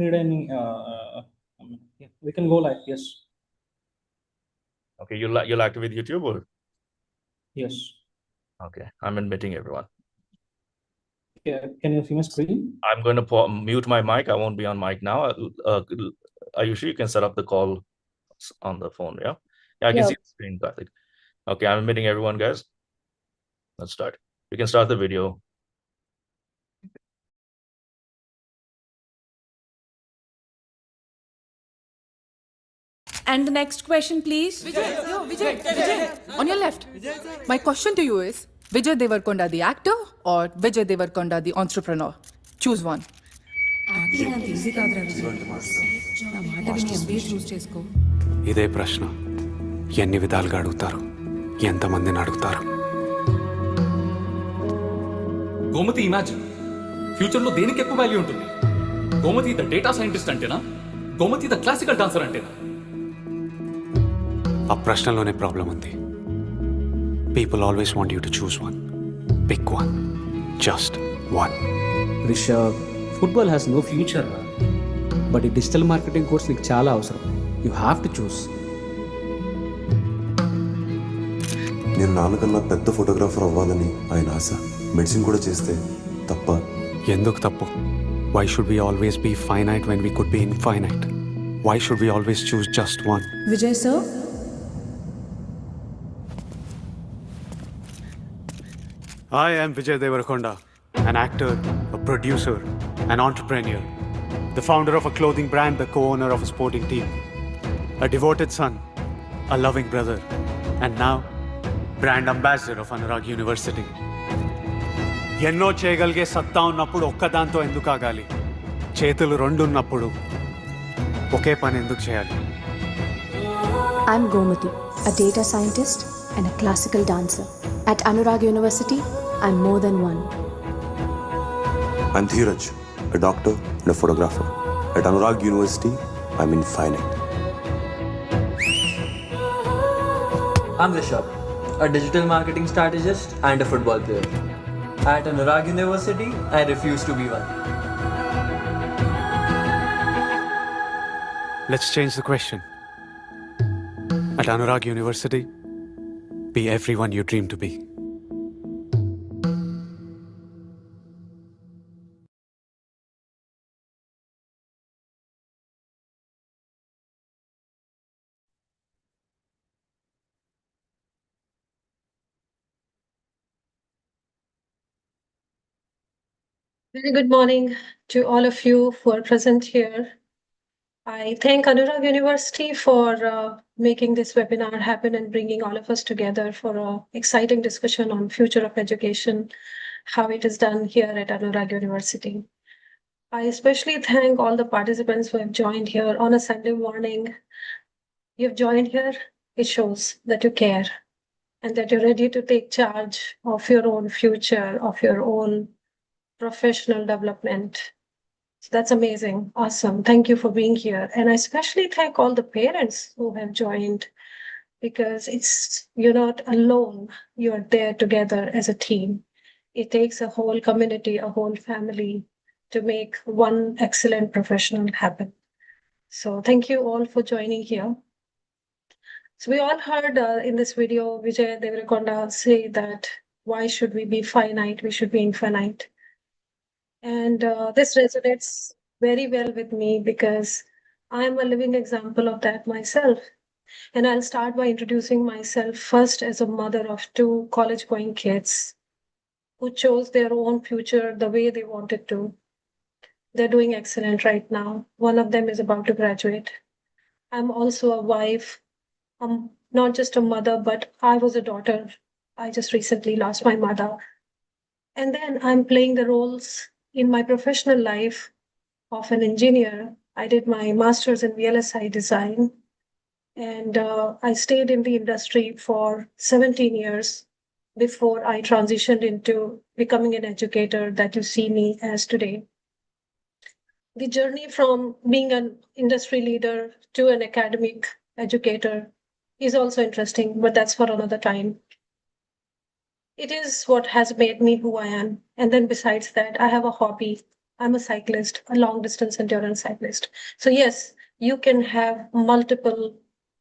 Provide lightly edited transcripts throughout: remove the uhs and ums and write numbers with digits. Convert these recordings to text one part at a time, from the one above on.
Need any yeah, we can go like yes. Okay, you'll active with YouTube or? Yes. Okay, I'm admitting everyone. Yeah, can you see my screen? I'm going to mute my mic. I won't be on mic now. Ayushi, you can set up the call on the phone. Yeah, I can see the screen, Karthik. Okay, I'm admitting everyone, guys. Let's start. We can start the video. And the next question, please. Vijay. On your left. My question to you is, Vijay Devarkonda the actor or Vijay Devarkonda the entrepreneur? Choose one. ఇదే ప్రశ్న ఎన్ని విధాలుగా అడుగుతారు, ఎంతమందిని అడుగుతారు? Gomati imagine ఫ్యూచర్లో దేనికి ఎక్కువ వాల్యూ ఉంటుంది? గోమతి ద డేటా సైంటిస్ట్ అంటేనా, గోమతి ద క్లాసికల్ డాన్సర్ అంటేనా? ఆ ప్రశ్నలోనే ప్రాబ్లం ఉంది. People always want you to choose one. Pick one, just one. Rishabh, football has no future, but ఈ డిజిటల్ మార్కెటింగ్ కోర్స్ నీకు చాలా అవసరం. You have to choose. నేను నాన్నకన్నా పెద్ద ఫోటోగ్రాఫర్ అవ్వాలని ఆయన ఆశ. మెడిసిన్ కూడా చేస్తే తప్ప? ఎందుకు తప్పు? Why should we always be finite when we could be infinite? Why should we always choose just one? Vijay sir. I am Vijay Devarkonda, an actor, a producer, an entrepreneur, the founder of a clothing brand, the co-owner of a sporting team, a devoted son, a loving brother, and now brand ambassador of Anurag University. ఎన్నో చేయగలిగే సత్తా ఉన్నప్పుడు ఒక్కదాంతో ఎందుకు ఆగాలి? చేతులు రెండు ఉన్నప్పుడు ఒకే పని ఎందుకు చేయాలి? I'm Gomati, a data scientist and a classical dancer. At Anurag University, I'm more than one. I'm Dheeraj, a doctor and a photographer. At Anurag University, I'm infinite. I'm Rishabh, a digital marketing strategist and a football player. At Anurag University, I refuse to be one. Let's change the question. At Anurag University, be everyone you dream to be. Very good morning to all of you who are present here. I thank Anurag University for making this webinar happen and bringing all of us together for an exciting discussion on future of education, how it is done here at Anurag University. I especially thank all the participants who have joined here on a Sunday morning. You've joined here, it shows that you care and that you're ready to take charge of your own future, of your own professional development. So that's amazing. Awesome. Thank you for being here. And I especially thank all the parents who have joined, because you're not alone. You're there together as a team. It takes a whole community, a whole family to make one excellent professional happen. So thank you all for joining here. So we all heard in this video, Vijay Devarakonda say that why should we be finite? We should be infinite. And this resonates very well with me because I'm a living example of that myself. And I'll start by introducing myself first as a mother of two college-going kids who chose their own future the way they wanted to. They're doing excellent right now. One of them is about to graduate. I'm also a wife. I'm not just a mother, but I was a daughter. I just recently lost my mother. And then I'm playing the roles in my professional life of an engineer. I did my master's in VLSI design, and I stayed in the industry for 17 years before I transitioned into becoming an educator that you see me as today. The journey from being an industry leader to an academic educator is also interesting, but that's for another time. It is what has made me who I am. And then besides that, I have a hobby. I'm a cyclist, a long distance endurance cyclist. So yes, you can have multiple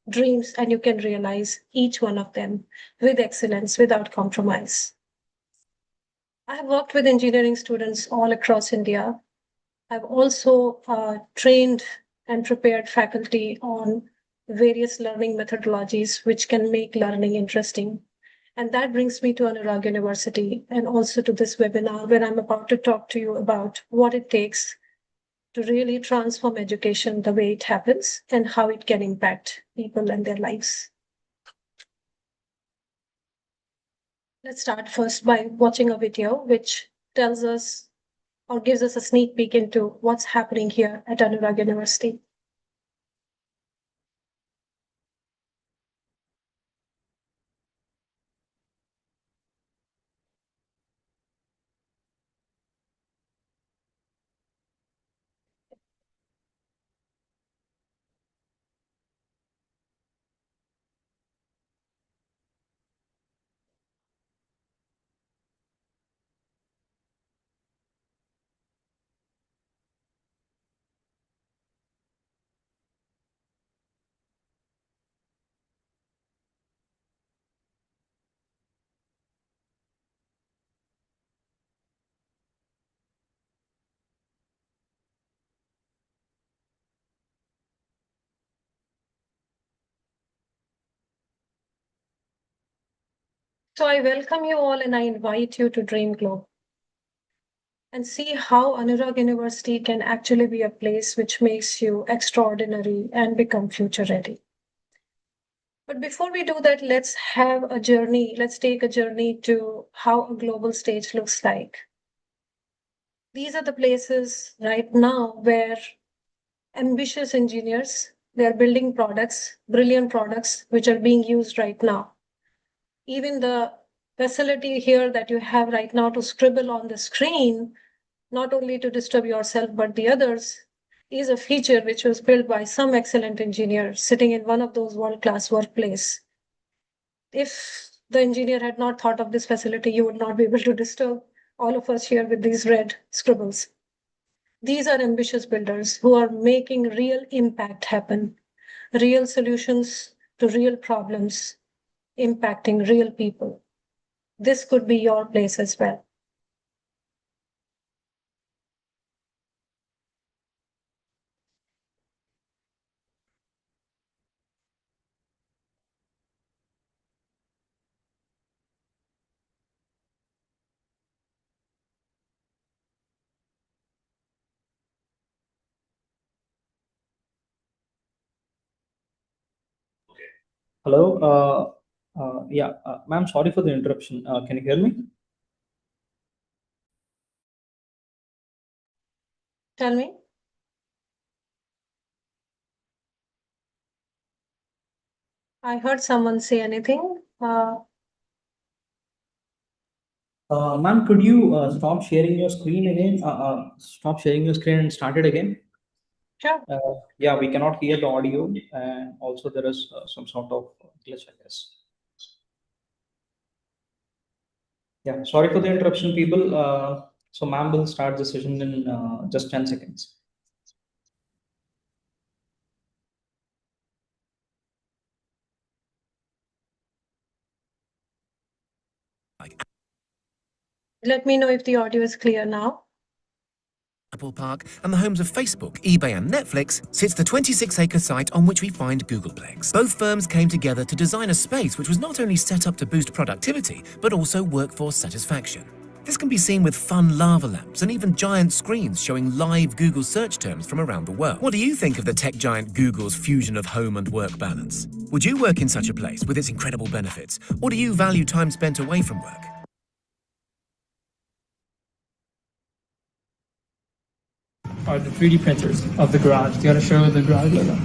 dreams and you can realize each one of them with excellence, without compromise. I have worked with engineering students all across India. I've also trained and prepared faculty on various learning methodologies which can make learning interesting. And that brings me to Anurag University and also to this webinar where I'm about to talk to you about what it takes to really transform education the way it happens and how it can impact people and their lives. Let's start first by watching a video which tells us or gives us a sneak peek into what's happening here at Anurag University. So I welcome you all and I invite you to Dream Globe and see how Anurag University can actually be a place which makes you extraordinary and become future ready. But before we do that, let's have a journey. Let's take a journey to how a global stage looks like. These are the places right now where ambitious engineers, they're building products, brilliant products, which are being used right now. Even the facility here that you have right now to scribble on the screen, not only to disturb yourself, but the others, is a feature which was built by some excellent engineer sitting in one of those world-class workplaces. If the engineer had not thought of this facility, you would not be able to disturb all of us here with these red scribbles. These are ambitious builders who are making real impact happen, real solutions to real problems, impacting real people. This could be your place as well. Hello. Yeah, ma'am, sorry for the interruption. Can you hear me? Tell me. I heard someone say anything. Ma'am, could you stop sharing your screen again? Stop sharing your screen and start it again. Sure. Yeah, we cannot hear the audio, and also there is some sort of glitch, I guess. Yeah, sorry for the interruption, people. So ma'am will start the session in just 10 seconds. Let me know if the audio is clear now. Apple Park and the homes of Facebook, eBay and Netflix sits the 26-acre site on which we find Googleplex. Both firms came together to design a space which was not only set up to boost productivity, but also workforce satisfaction. This can be seen with fun lava lamps and even giant screens showing live Google search terms from around the world. What do you think of the tech giant Google's fusion of home and work balance? Would you work in such a place with its incredible benefits, or do you value time spent away from work? Are the 3D printers of the garage. Do you want to show the garage logo?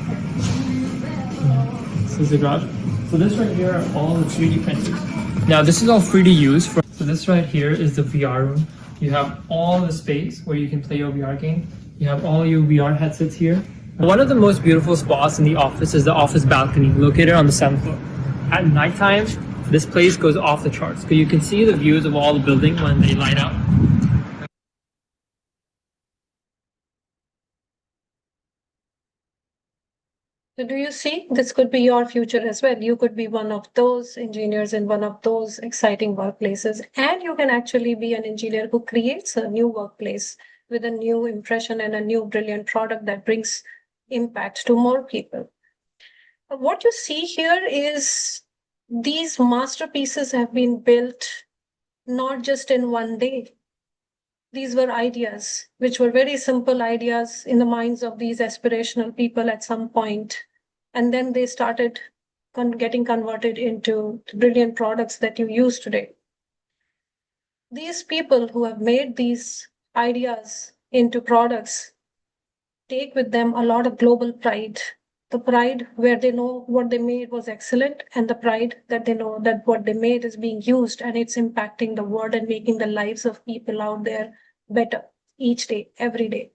This is the garage. So this right here are all the 3D printers. Now this is all free to use. So this right here is the VR room. You have all the space where you can play your VR game. You have all your VR headsets here. One of the most beautiful spots in the office is the office balcony located on the 7th floor. At nighttime, this place goes off the charts because you can see the views of all the building when they light up. So do you see this could be your future as well? You could be one of those engineers in one of those exciting workplaces, and you can actually be an engineer who creates a new workplace with a new impression and a new brilliant product that brings impact to more people. What you see here is these masterpieces have been built not just in one day. These were ideas, which were very simple ideas in the minds of these aspirational people at some point. And then they started getting converted into brilliant products that you use today. These people who have made these ideas into products take with them a lot of global pride. The pride where they know what they made was excellent, and the pride that they know that what they made is being used and it's impacting the world and making the lives of people out there better each day, every day.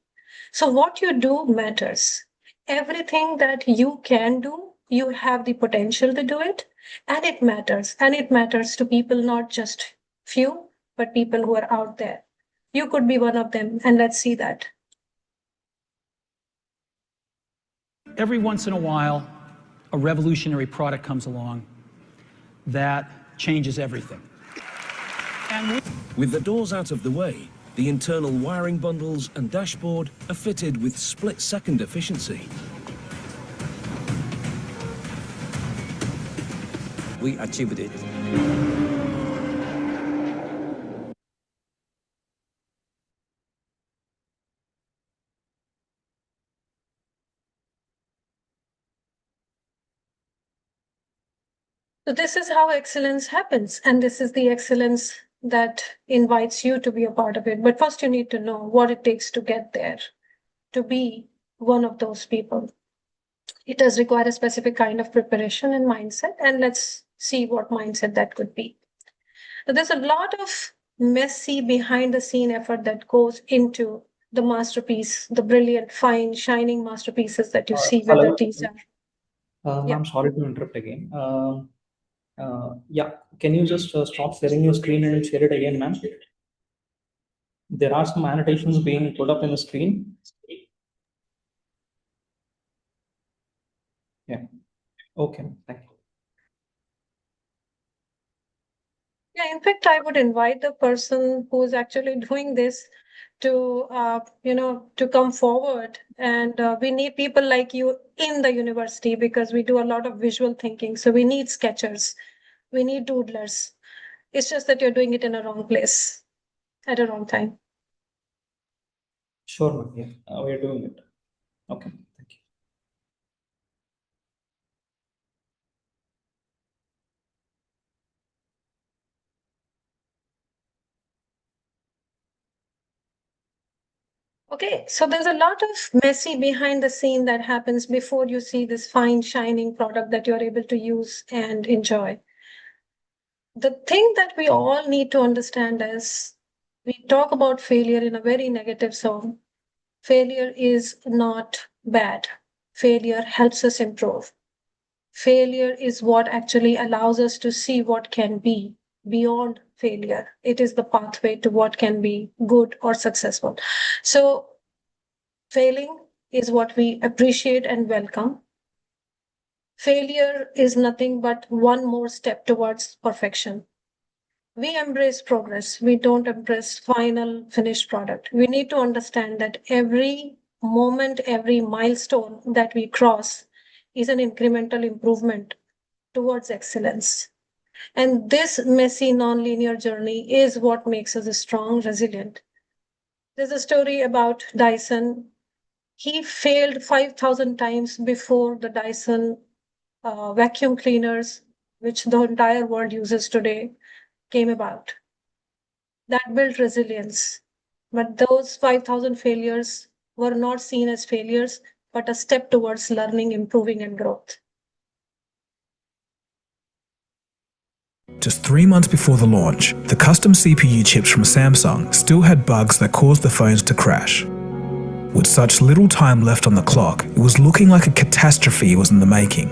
So what you do matters. Everything that you can do, you have the potential to do it, and it matters. And it matters to people, not just few, but people who are out there. You could be one of them, and let's see that. Every once in a while, a revolutionary product comes along that changes everything. And with the doors out of the way, the internal wiring bundles and dashboard are fitted with split-second efficiency. We achieved it. So this is how excellence happens, and this is the excellence that invites you to be a part of it. But first you need to know what it takes to get there, to be one of those people. It does require a specific kind of preparation and mindset, and let's see what mindset that could be. So there's a lot of messy behind the scene effort that goes into the masterpiece, the brilliant, fine, shining masterpieces that you see, whether these are. Ma'am, sorry to interrupt again. Yeah, can you just stop sharing your screen and share it again, ma'am? There are some annotations being put up in the screen. Yeah. Okay, thank you. Yeah, in fact, I would invite the person who is actually doing this to, to come forward. And we need people like you in the university because we do a lot of visual thinking. So we need sketchers, we need doodlers. It's just that you're doing it in a wrong place at a wrong time. Sure, ma'am. Yeah, we're doing it. Okay, thank you. Okay, so there's a lot of messy behind the scene that happens before you see this fine, shining product that you're able to use and enjoy. The thing that we all need to understand is we talk about failure in a very negative zone. Failure is not bad. Failure helps us improve. Failure is what actually allows us to see what can be beyond failure. It is the pathway to what can be good or successful. So failing is what we appreciate and welcome. Failure is nothing but one more step towards perfection. We embrace progress. We don't embrace final finished product. We need to understand that every moment, every milestone that we cross is an incremental improvement towards excellence. And this messy, non-linear journey is what makes us strong, resilient. There's a story about Dyson. He failed 5,000 times before the Dyson vacuum cleaners, which the entire world uses today, came about. That built resilience. But those 5,000 failures were not seen as failures, but a step towards learning, improving, and growth. Just 3 months before the launch, the custom CPU chips from Samsung still had bugs that caused the phones to crash. With such little time left on the clock, it was looking like a catastrophe was in the making.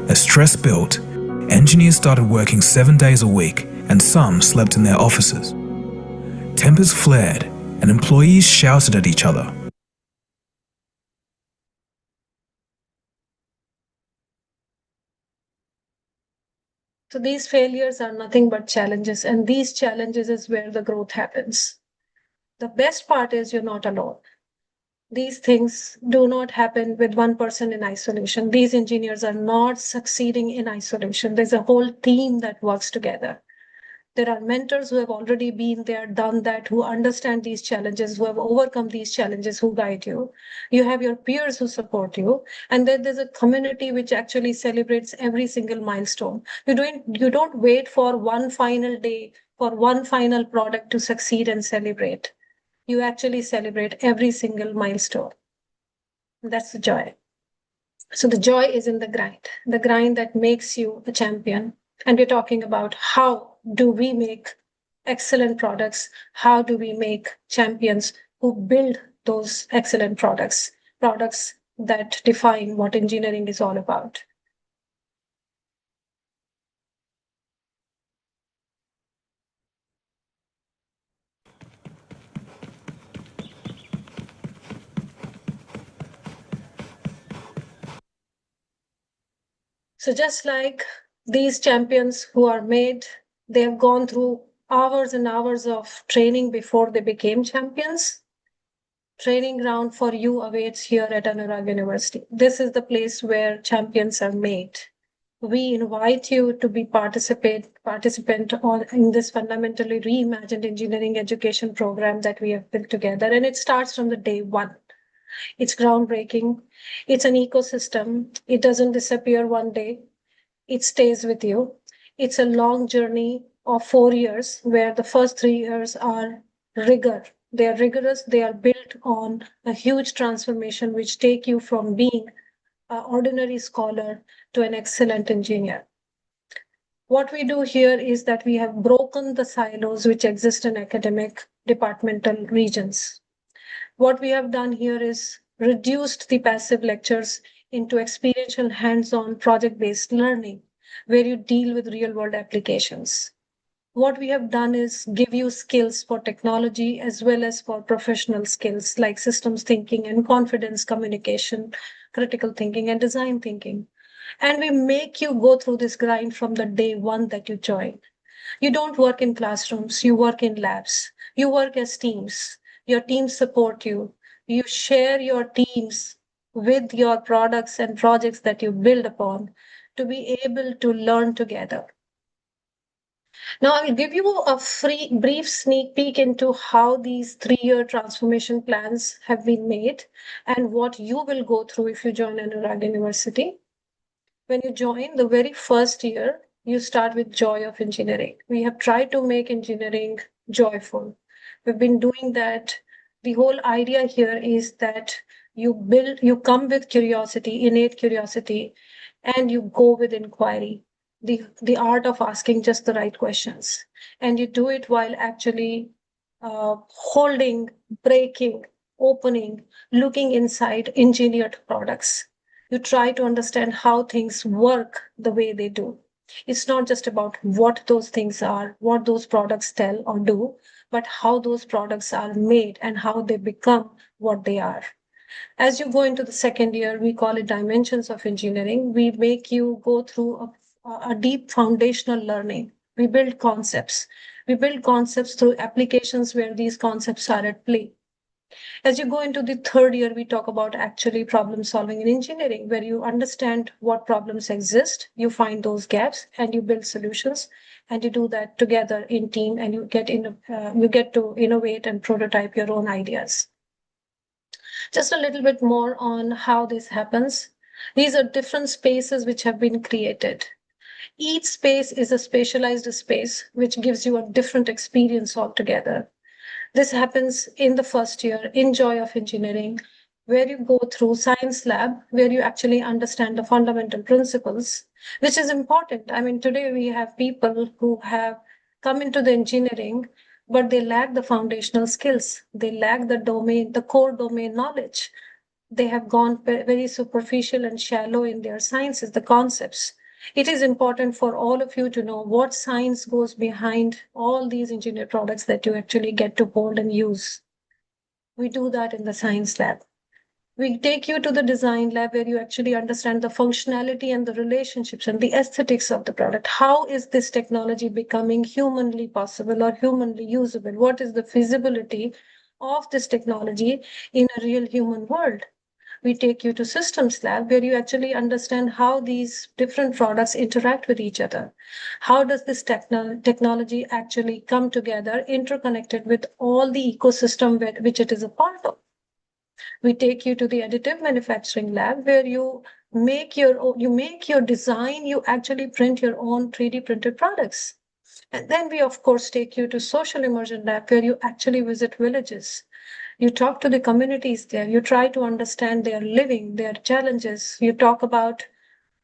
As stress built, engineers started working 7 days a week, and some slept in their offices. Tempers flared, and employees shouted at each other. So these failures are nothing but challenges, and these challenges is where the growth happens. The best part is you're not alone. These things do not happen with one person in isolation. These engineers are not succeeding in isolation. There's a whole team that works together. There are mentors who have already been there, done that, who understand these challenges, who have overcome these challenges, who guide you. You have your peers who support you. And then there's a community which actually celebrates every single milestone. You don't wait for one final day, for one final product to succeed and celebrate. You actually celebrate every single milestone. That's the joy. So the joy is in the grind that makes you a champion. And we're talking about how do we make excellent products? How do we make champions who build those excellent products that define what engineering is all about? So just like these champions who are made, they have gone through hours and hours of training before they became champions. Training ground for you awaits here at Anurag University. This is the place where champions are made. We invite you to be participant in this fundamentally reimagined engineering education program that we have built together. And it starts from the day one. It's groundbreaking. It's an ecosystem. It doesn't disappear one day. It stays with you. It's a long journey of 4 years where the first 3 years are rigor. They are rigorous. They are built on a huge transformation which take you from being an ordinary scholar to an excellent engineer. What we do here is that we have broken the silos which exist in academic departmental regions. What we have done here is reduced the passive lectures into experiential hands-on project-based learning, where you deal with real-world applications. What we have done is give you skills for technology as well as for professional skills like systems thinking and confidence communication, critical thinking and design thinking. And we make you go through this grind from the day one that you join. You don't work in classrooms, you work in labs, you work as teams. Your teams support you. You share your teams with your products and projects that you build upon to be able to learn together. Now, I'll give you a brief sneak peek into how these 3-year transformation plans have been made and what you will go through if you join Anurag University. When you join the very first year, you start with joy of engineering. We have tried to make engineering joyful. We've been doing that. The whole idea here is that you come with curiosity, innate curiosity, and you go with inquiry, the art of asking just the right questions. And you do it while actually holding, breaking, opening, looking inside engineered products. You try to understand how things work the way they do. It's not just about what those things are, what those products tell or do, but how those products are made and how they become what they are. As you go into the second year, we call it dimensions of engineering. We make you go through a deep foundational learning. We build concepts. We build concepts through applications where these concepts are at play. As you go into the third year, we talk about actually problem solving in engineering, where you understand what problems exist, you find those gaps, and you build solutions, and you do that together in team, and you get to innovate and prototype your own ideas. Just a little bit more on how this happens. These are different spaces which have been created. Each space is a specialized space which gives you a different experience altogether. This happens in the first year in Joy of Engineering, where you go through science lab, where you actually understand the fundamental principles, which is important. I mean, today we have people who have come into the engineering, but they lack the foundational skills. They lack the core domain knowledge. They have gone very superficial and shallow in their sciences, the concepts. It is important for all of you to know what science goes behind all these engineered products that you actually get to hold and use. We do that in the science lab. We take you to the design lab where you actually understand the functionality and the relationships and the aesthetics of the product. How is this technology becoming humanly possible or humanly usable? What is the feasibility of this technology in a real human world? We take you to systems lab where you actually understand how these different products interact with each other. How does this technology actually come together, interconnected with all the ecosystem which it is a part of? We take you to the additive manufacturing lab where you make your design, you actually print your own 3D printed products. And then we of course take you to social immersion lab where you actually visit villages. You talk to the communities there, you try to understand their living, their challenges. You talk about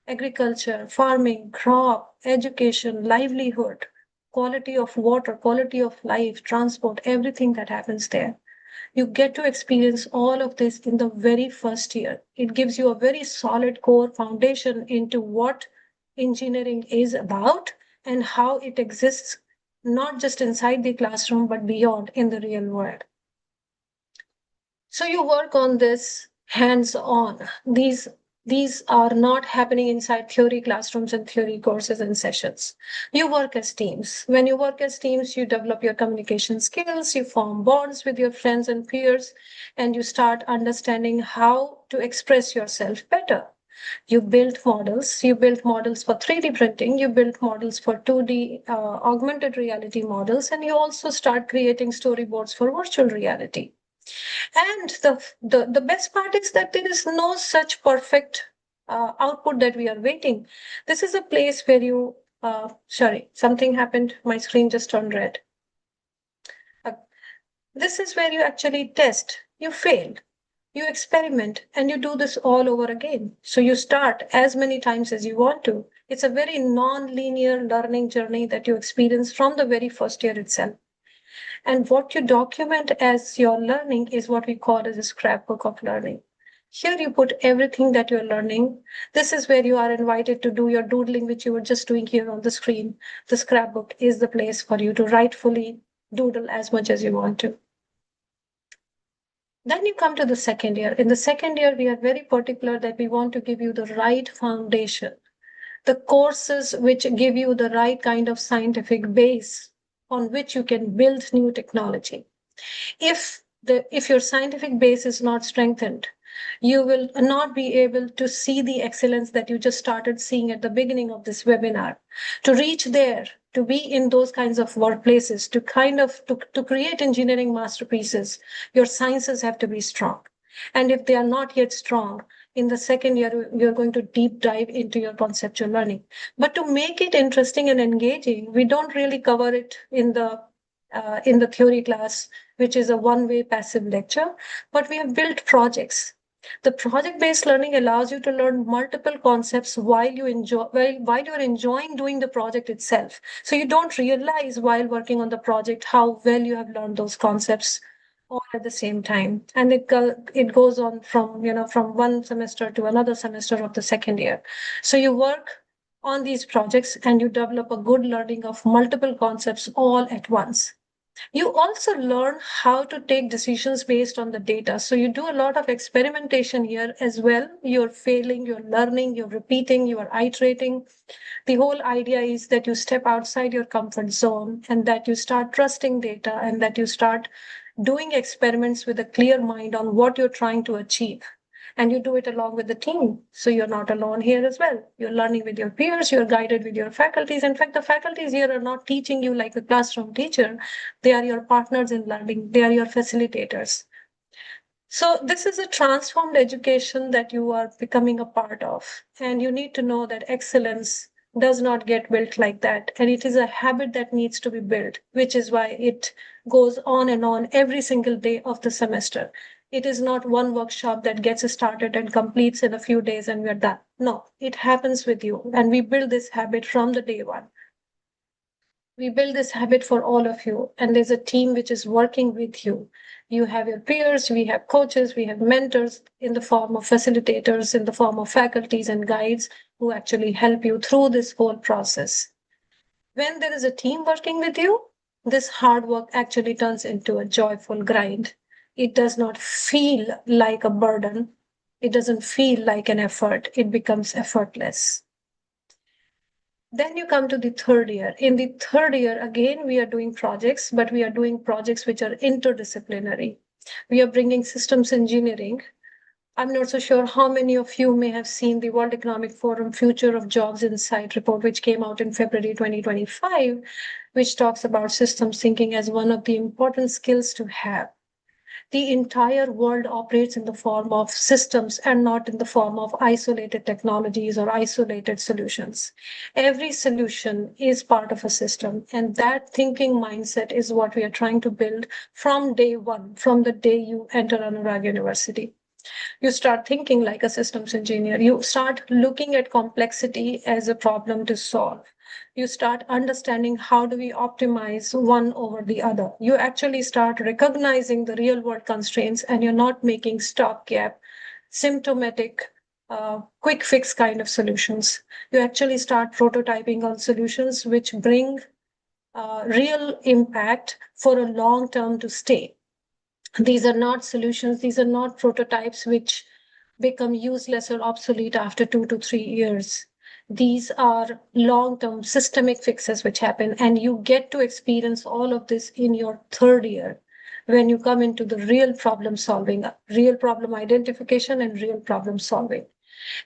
agriculture, farming, crop, education, livelihood, quality of water, quality of life, transport, everything that happens there. You get to experience all of this in the very first year. It gives you a very solid core foundation into what engineering is about and how it exists, not just inside the classroom, but beyond in the real world. So you work on this hands-on. These are not happening inside theory classrooms and theory courses and sessions. You work as teams. When you work as teams, you develop your communication skills, you form bonds with your friends and peers, and you start understanding how to express yourself better. You build models for 3D printing, you build models for 2D augmented reality models, and you also start creating storyboards for virtual reality. And the best part is that there is no such perfect output that we are waiting. This is a place where you, sorry, something happened. My screen just turned red. This is where you actually test, you fail, you experiment, and you do this all over again. So you start as many times as you want to. It's a very non-linear learning journey that you experience from the very first year itself. And what you document as your learning is what we call as a scrapbook of learning. Here you put everything that you're learning. This is where you are invited to do your doodling, which you were just doing here on the screen. The scrapbook is the place for you to rightfully doodle as much as you want to. Then you come to the second year. In the second year, we are very particular that we want to give you the right foundation, the courses which give you the right kind of scientific base on which you can build new technology. If your scientific base is not strengthened, you will not be able to see the excellence that you just started seeing at the beginning of this webinar. To reach there, to be in those kinds of workplaces, to create engineering masterpieces, your sciences have to be strong. And if they are not yet strong, in the second year, you're going to deep dive into your conceptual learning. But to make it interesting and engaging, we don't really cover it in the theory class, which is a one-way passive lecture, but we have built projects. The project-based learning allows you to learn multiple concepts while you're enjoying doing the project itself. So you don't realize while working on the project how well you have learned those concepts all at the same time. And it goes on from one semester to another semester of the second year. So you work on these projects and you develop a good learning of multiple concepts all at once. You also learn how to take decisions based on the data. So you do a lot of experimentation here as well. You're failing, you're learning, you're repeating, you are iterating. The whole idea is that you step outside your comfort zone and that you start trusting data and that you start doing experiments with a clear mind on what you're trying to achieve. And you do it along with the team. So you're not alone here as well. You're learning with your peers, you're guided with your faculties. In fact, the faculties here are not teaching you like a classroom teacher. They are your partners in learning. They are your facilitators. So this is a transformed education that you are becoming a part of. And you need to know that excellence does not get built like that. And it is a habit that needs to be built, which is why it goes on and on every single day of the semester. It is not one workshop that gets started and completes in a few days and we're done. No, it happens with you. And we build this habit from the day one. We build this habit for all of you. And there's a team which is working with you. You have your peers, we have coaches, we have mentors in the form of facilitators, in the form of faculties and guides who actually help you through this whole process. When there is a team working with you, this hard work actually turns into a joyful grind. It does not feel like a burden. It doesn't feel like an effort. It becomes effortless. Then you come to the third year. In the third year, again, we are doing projects, but we are doing projects which are interdisciplinary. We are bringing systems engineering. I'm not so sure how many of you may have seen the World Economic Forum Future of Jobs Insight report, which came out in February 2025, which talks about systems thinking as one of the important skills to have. The entire world operates in the form of systems and not in the form of isolated technologies or isolated solutions. Every solution is part of a system, and that thinking mindset is what we are trying to build from day one, from the day you enter Anurag University. You start thinking like a systems engineer. You start looking at complexity as a problem to solve. You start understanding how do we optimize one over the other. You actually start recognizing the real world constraints, and you're not making stopgap, symptomatic, quick fix kind of solutions. You actually start prototyping on solutions which bring real impact for a long term to stay. These are not solutions, these are not prototypes which become useless or obsolete after 2 to 3 years. These are long-term systemic fixes which happen, and you get to experience all of this in your third year when you come into the real problem solving, real problem identification, and real problem solving.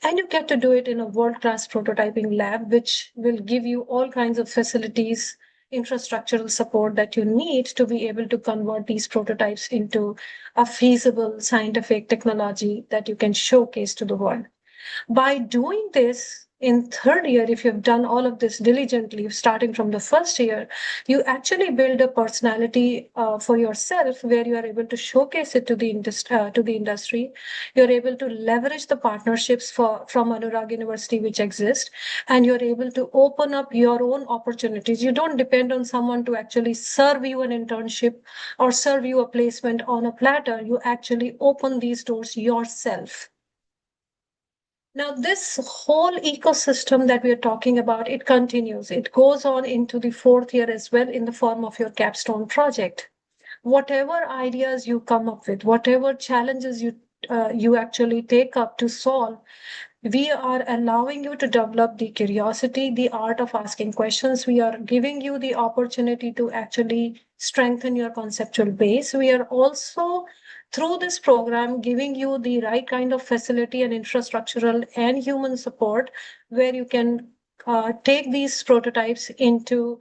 And you get to do it in a world-class prototyping lab, which will give you all kinds of facilities, infrastructural support that you need to be able to convert these prototypes into a feasible scientific technology that you can showcase to the world. By doing this in third year, if you've done all of this diligently, starting from the first year, you actually build a personality for yourself where you are able to showcase it to the industry. You're able to leverage the partnerships from Anurag University which exist, and you're able to open up your own opportunities. You don't depend on someone to actually serve you an internship or serve you a placement on a platter. You actually open these doors yourself. Now, this whole ecosystem that we are talking about, it continues. It goes on into the fourth year as well in the form of your capstone project. Whatever ideas you come up with, whatever challenges you actually take up to solve, we are allowing you to develop the curiosity, the art of asking questions. We are giving you the opportunity to actually strengthen your conceptual base. We are also, through this program, giving you the right kind of facility and infrastructural and human support where you can take these prototypes into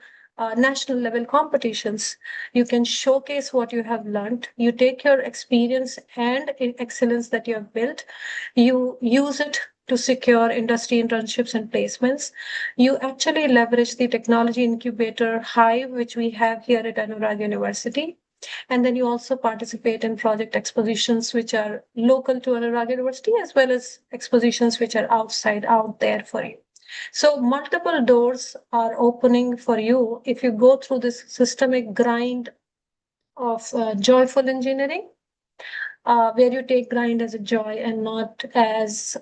national level competitions. You can showcase what you have learned. You take your experience and excellence that you have built. You use it to secure industry internships and placements. You actually leverage the technology incubator hive, which we have here at Anurag University. And then you also participate in project expositions, which are local to Anurag University, as well as expositions which are out there for you. So multiple doors are opening for you if you go through this systemic grind of joyful engineering, where you take grind as a joy and not as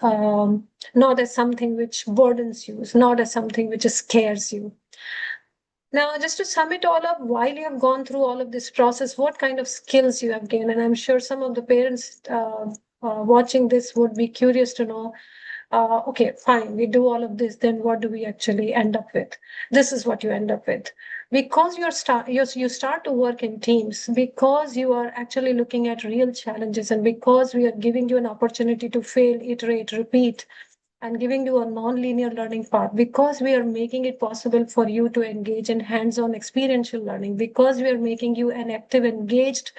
something which burdens you, not as something which scares you. Now, just to sum it all up, while you have gone through all of this process, what kind of skills you have gained? And I'm sure some of the parents watching this would be curious to know, okay, fine, we do all of this, then what do we actually end up with? This is what you end up with. Because you start to work in teams, because you are actually looking at real challenges, and because we are giving you an opportunity to fail, iterate, repeat, and giving you a non-linear learning path, because we are making it possible for you to engage in hands-on experiential learning, because we are making you an active, engaged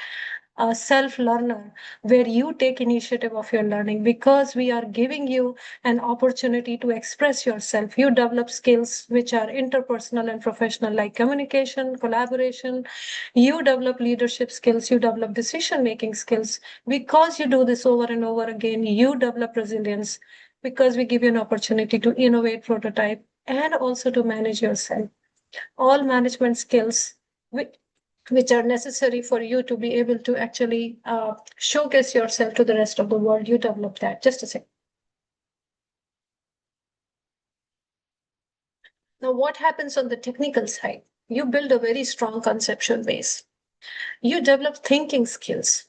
self-learner where you take initiative of your learning, because we are giving you an opportunity to express yourself. You develop skills which are interpersonal and professional, like communication, collaboration. You develop leadership skills, you develop decision-making skills. Because you do this over and over again, you develop resilience, because we give you an opportunity to innovate, prototype, and also to manage yourself. All management skills which are necessary for you to be able to actually showcase yourself to the rest of the world. You develop that. Just a second. Now, what happens on the technical side? You build a very strong conceptual base. You develop thinking skills.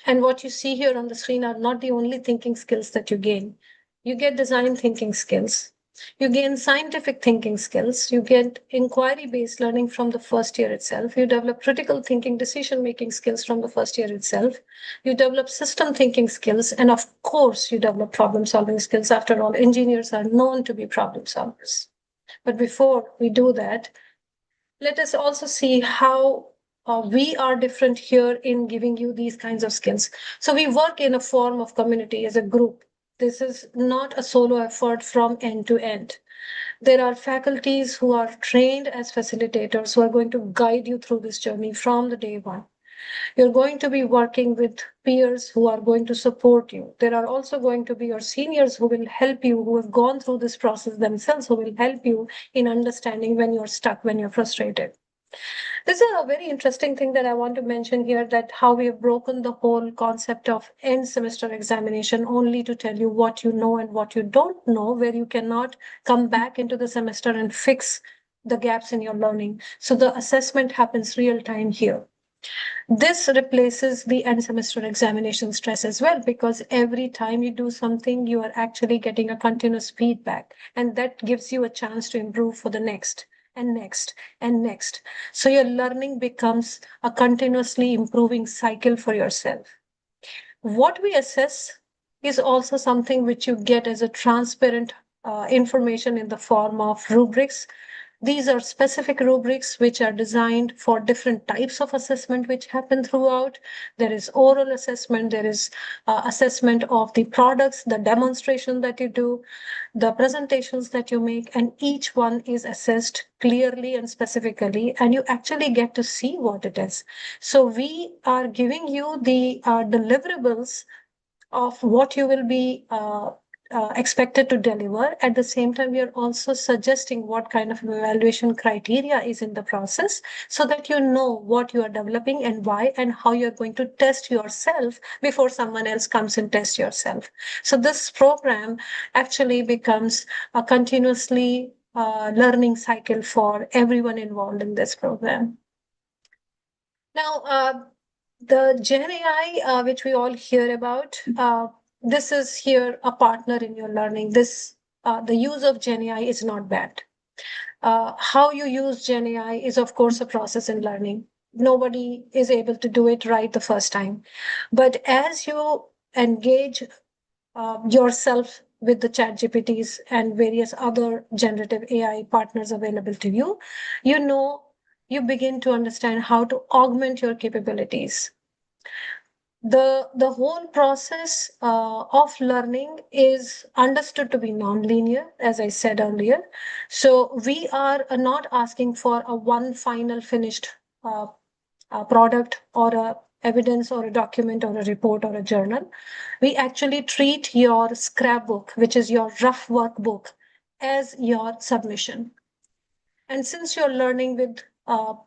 And what you see here on the screen are not the only thinking skills that you gain. You get design thinking skills. You gain scientific thinking skills. You get inquiry-based learning from the first year itself. You develop critical thinking, decision-making skills from the first year itself. You develop system thinking skills. And of course, you develop problem-solving skills. After all, engineers are known to be problem solvers. But before we do that, let us also see how we are different here in giving you these kinds of skills. So we work in a form of community as a group. This is not a solo effort from end to end. There are faculties who are trained as facilitators who are going to guide you through this journey from the day one. You're going to be working with peers who are going to support you. There are also going to be your seniors who will help you, who have gone through this process themselves, who will help you in understanding when you're stuck, when you're frustrated. This is a very interesting thing that I want to mention here, that how we have broken the whole concept of end semester examination only to tell you what you know and what you don't know, where you cannot come back into the semester and fix the gaps in your learning. So the assessment happens real time here. This replaces the end semester examination stress as well, because every time you do something, you are actually getting a continuous feedback, and that gives you a chance to improve for the next and next and next. So your learning becomes a continuously improving cycle for yourself. What we assess is also something which you get as a transparent information in the form of rubrics. These are specific rubrics which are designed for different types of assessment which happen throughout. There is oral assessment, there is assessment of the products, the demonstration that you do, the presentations that you make, and each one is assessed clearly and specifically, and you actually get to see what it is. So we are giving you the deliverables of what you will be expected to deliver. At the same time, we are also suggesting what kind of evaluation criteria is in the process, so that you know what you are developing and why, and how you're going to test yourself before someone else comes and tests yourself. So this program actually becomes a continuously learning cycle for everyone involved in this program. Now, the Gen AI, which we all hear about, this is here a partner in your learning. This the use of Gen AI is not bad. How you use Gen AI is, of course, a process in learning. Nobody is able to do it right the first time. But as you engage yourself with the ChatGPTs and various other generative AI partners available to you, you begin to understand how to augment your capabilities. The whole process of learning is understood to be non-linear, as I said earlier. So we are not asking for a one final finished product or a evidence or a document or a report or a journal. We actually treat your scrapbook, which is your rough workbook, as your submission. And since you're learning with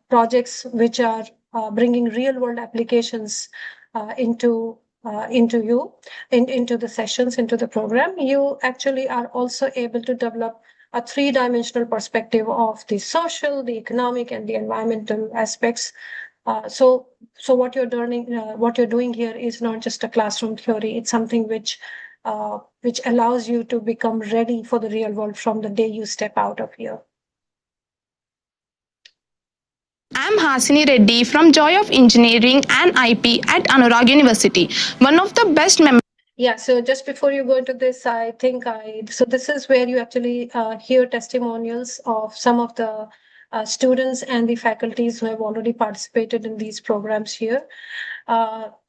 projects which are bringing real world applications into the sessions, into the program, you actually are also able to develop a three-dimensional perspective of the social, the economic, and the environmental aspects. So what you're doing here is not just a classroom theory; it's something which allows you to become ready for the real world from the day you step out of here. I'm Hasini Reddy from Joy of Engineering and IP at Anurag University, one of the best members. Yeah, so just before you go into this, so this is where you actually hear testimonials of some of the students and the faculties who have already participated in these programs here.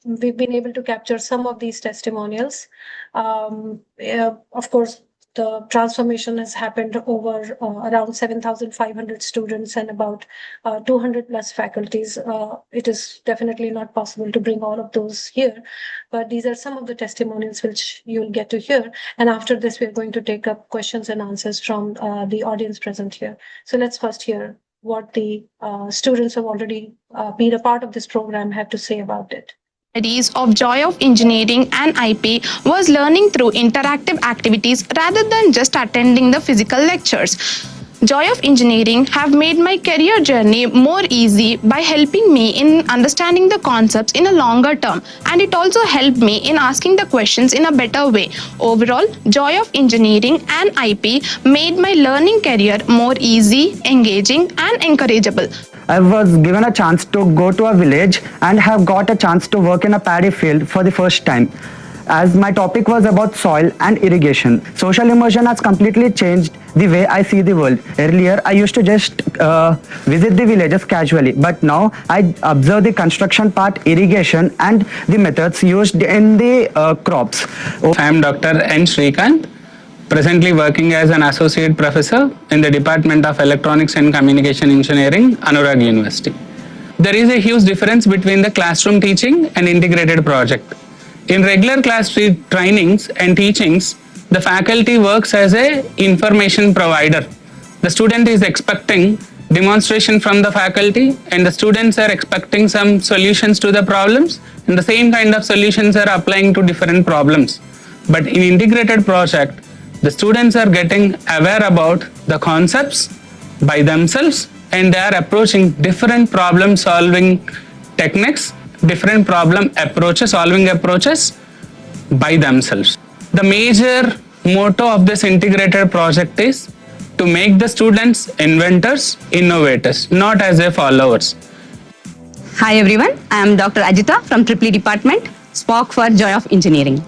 We've been able to capture some of these testimonials. Of course, the transformation has happened over around 7,500 students and about 200 plus faculties. It is definitely not possible to bring all of those here, but these are some of the testimonials which you'll get to hear. And after this, we're going to take up questions and answers from the audience present here. So let's first hear what the students who have already been a part of this program have to say about it. Of Joy of Engineering and IP was learning through interactive activities rather than just attending the physical lectures. Joy of Engineering have made my career journey more easy by helping me in understanding the concepts in a longer term, and it also helped me in asking the questions in a better way. Overall, Joy of Engineering and IP made my learning career more easy, engaging and encourageable. I was given a chance to go to a village and have got a chance to work in a paddy field for the first time. As my topic was about soil and irrigation, social immersion has completely changed the way I see the world. Earlier, I used to just visit the villages casually, but now I observe the construction part, irrigation, and the methods used in the crops. I am Dr. N. Srikanth, presently working as an associate professor in the Department of Electronics and Communication Engineering, Anurag University. There is a huge difference between the classroom teaching and integrated project. In regular class trainings and teachings, the faculty works as a information provider. The student is expecting demonstration from the faculty, and the students are expecting some solutions to the problems, and the same kind of solutions are applying to different problems. But in integrated project, the students are getting aware about the concepts by themselves, and they are approaching different problem solving techniques, different problem approaches, solving approaches by themselves. The major motto of this integrated project is to make the students inventors, innovators, not as a followers. Hi everyone, I am Dr. Ajita from EEE Department, SPOC for Joy of Engineering.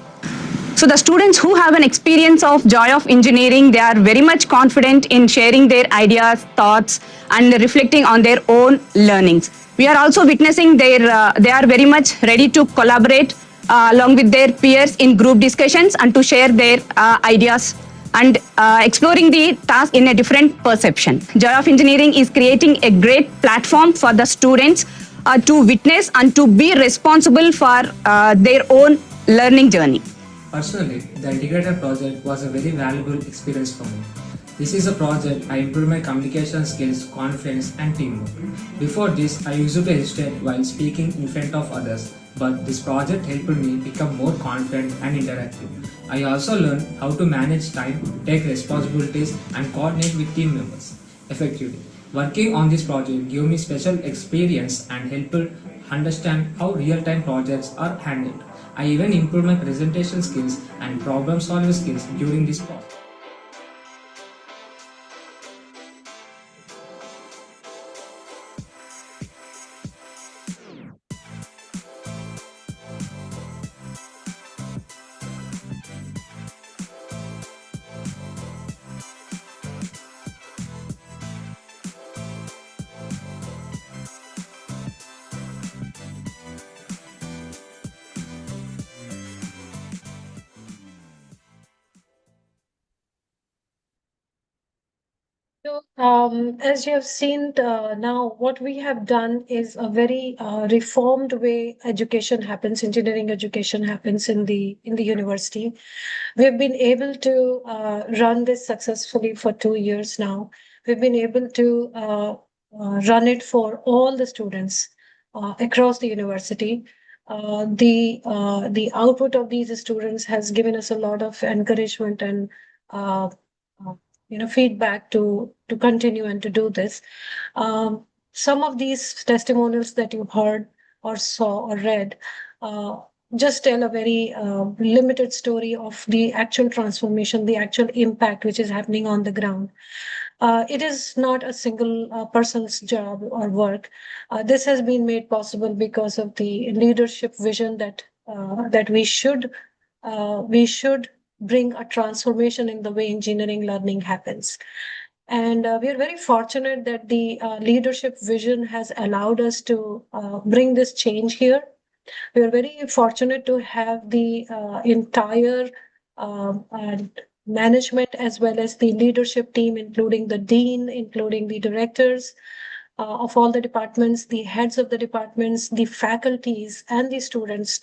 So the students who have an experience of Joy of Engineering, they are very much confident in sharing their ideas, thoughts and reflecting on their own learnings. We are also witnessing they are very much ready to collaborate along with their peers in group discussions and to share their ideas and exploring the task in a different perception. Joy of Engineering is creating a great platform for the students to witness and to be responsible for their own learning journey. Personally, the integrated project was a very valuable experience for me. This is a project I improved my communication skills, confidence and teamwork. Before this, I used to hesitate while speaking in front of others, but this project helped me become more confident and interactive. I also learned how to manage time, take responsibilities and coordinate with team members effectively. Working on this project gave me special experience and helped understand how real-time projects are handled. I even improved my presentation skills and problem-solving skills during this project. So, as you have seen now, what we have done is a very reformed way education happens, engineering education happens in the university. We have been able to run this successfully for 2 years now. We've been able to run it for all the students across the university. The output of these students has given us a lot of encouragement and feedback to continue and to do this. Some of these testimonials that you heard or saw or read just tell a very limited story of the actual transformation, the actual impact which is happening on the ground. It is not a single person's job or work. This has been made possible because of the leadership vision that we should bring a transformation in the way engineering learning happens. And we are very fortunate that the leadership vision has allowed us to bring this change here. We are very fortunate to have the entire management as well as the leadership team, including the dean, including the directors of all the departments, the heads of the departments, the faculties and the students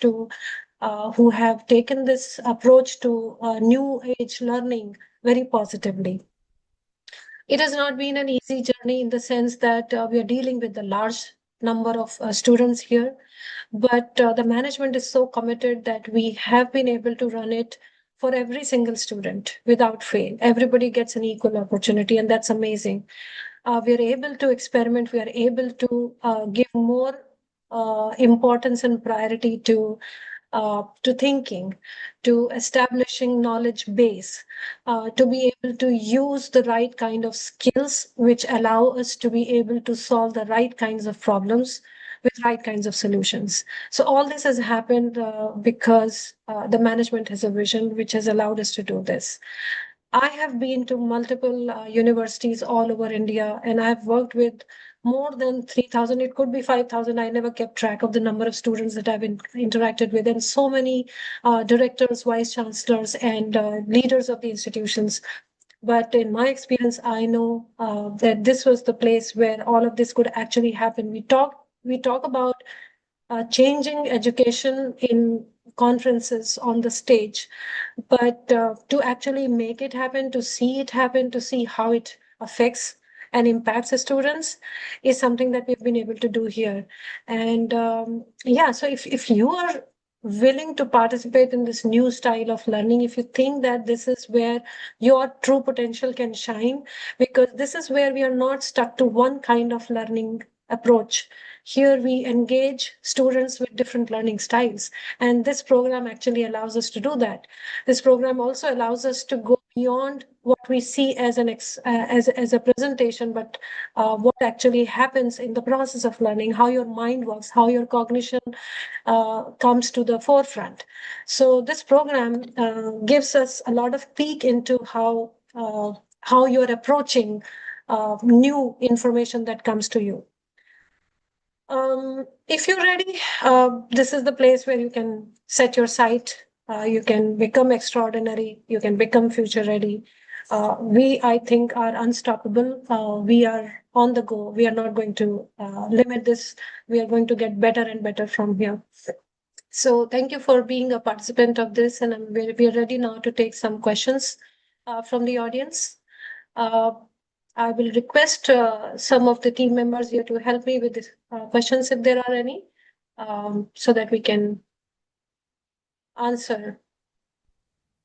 who have taken this approach to new age learning very positively. It has not been an easy journey in the sense that we are dealing with a large number of students here, but the management is so committed that we have been able to run it for every single student without fail. Everybody gets an equal opportunity, and that's amazing. We are able to experiment. We are able to give more importance and priority to thinking, to establishing knowledge base, to be able to use the right kind of skills which allow us to be able to solve the right kinds of problems with right kinds of solutions. So all this has happened because the management has a vision which has allowed us to do this. I have been to multiple universities all over India, and I've worked with more than 3,000. It could be 5,000. I never kept track of the number of students that I've interacted with, and so many directors, vice chancellors, and leaders of the institutions. But in my experience, I know that this was the place where all of this could actually happen. We talk about changing education in conferences on the stage, but to actually make it happen, to see how it affects and impacts the students is something that we've been able to do here. And yeah, so if you are willing to participate in this new style of learning, if you think that this is where your true potential can shine, because this is where we are not stuck to one kind of learning approach. Here we engage students with different learning styles, and this program actually allows us to do that. This program also allows us to go beyond what we see as as a presentation, but what actually happens in the process of learning, how your mind works, how your cognition comes to the forefront. So this program gives us a lot of peek into how you're approaching new information that comes to you. If you're ready, this is the place where you can set your sight. You can become extraordinary. You can become future ready. We, I think, are unstoppable. We are on the go. We are not going to limit this. We are going to get better and better from here. So thank you for being a participant of this. And we are ready now to take some questions from the audience. I will request some of the team members here to help me with these questions if there are any, so that we can answer.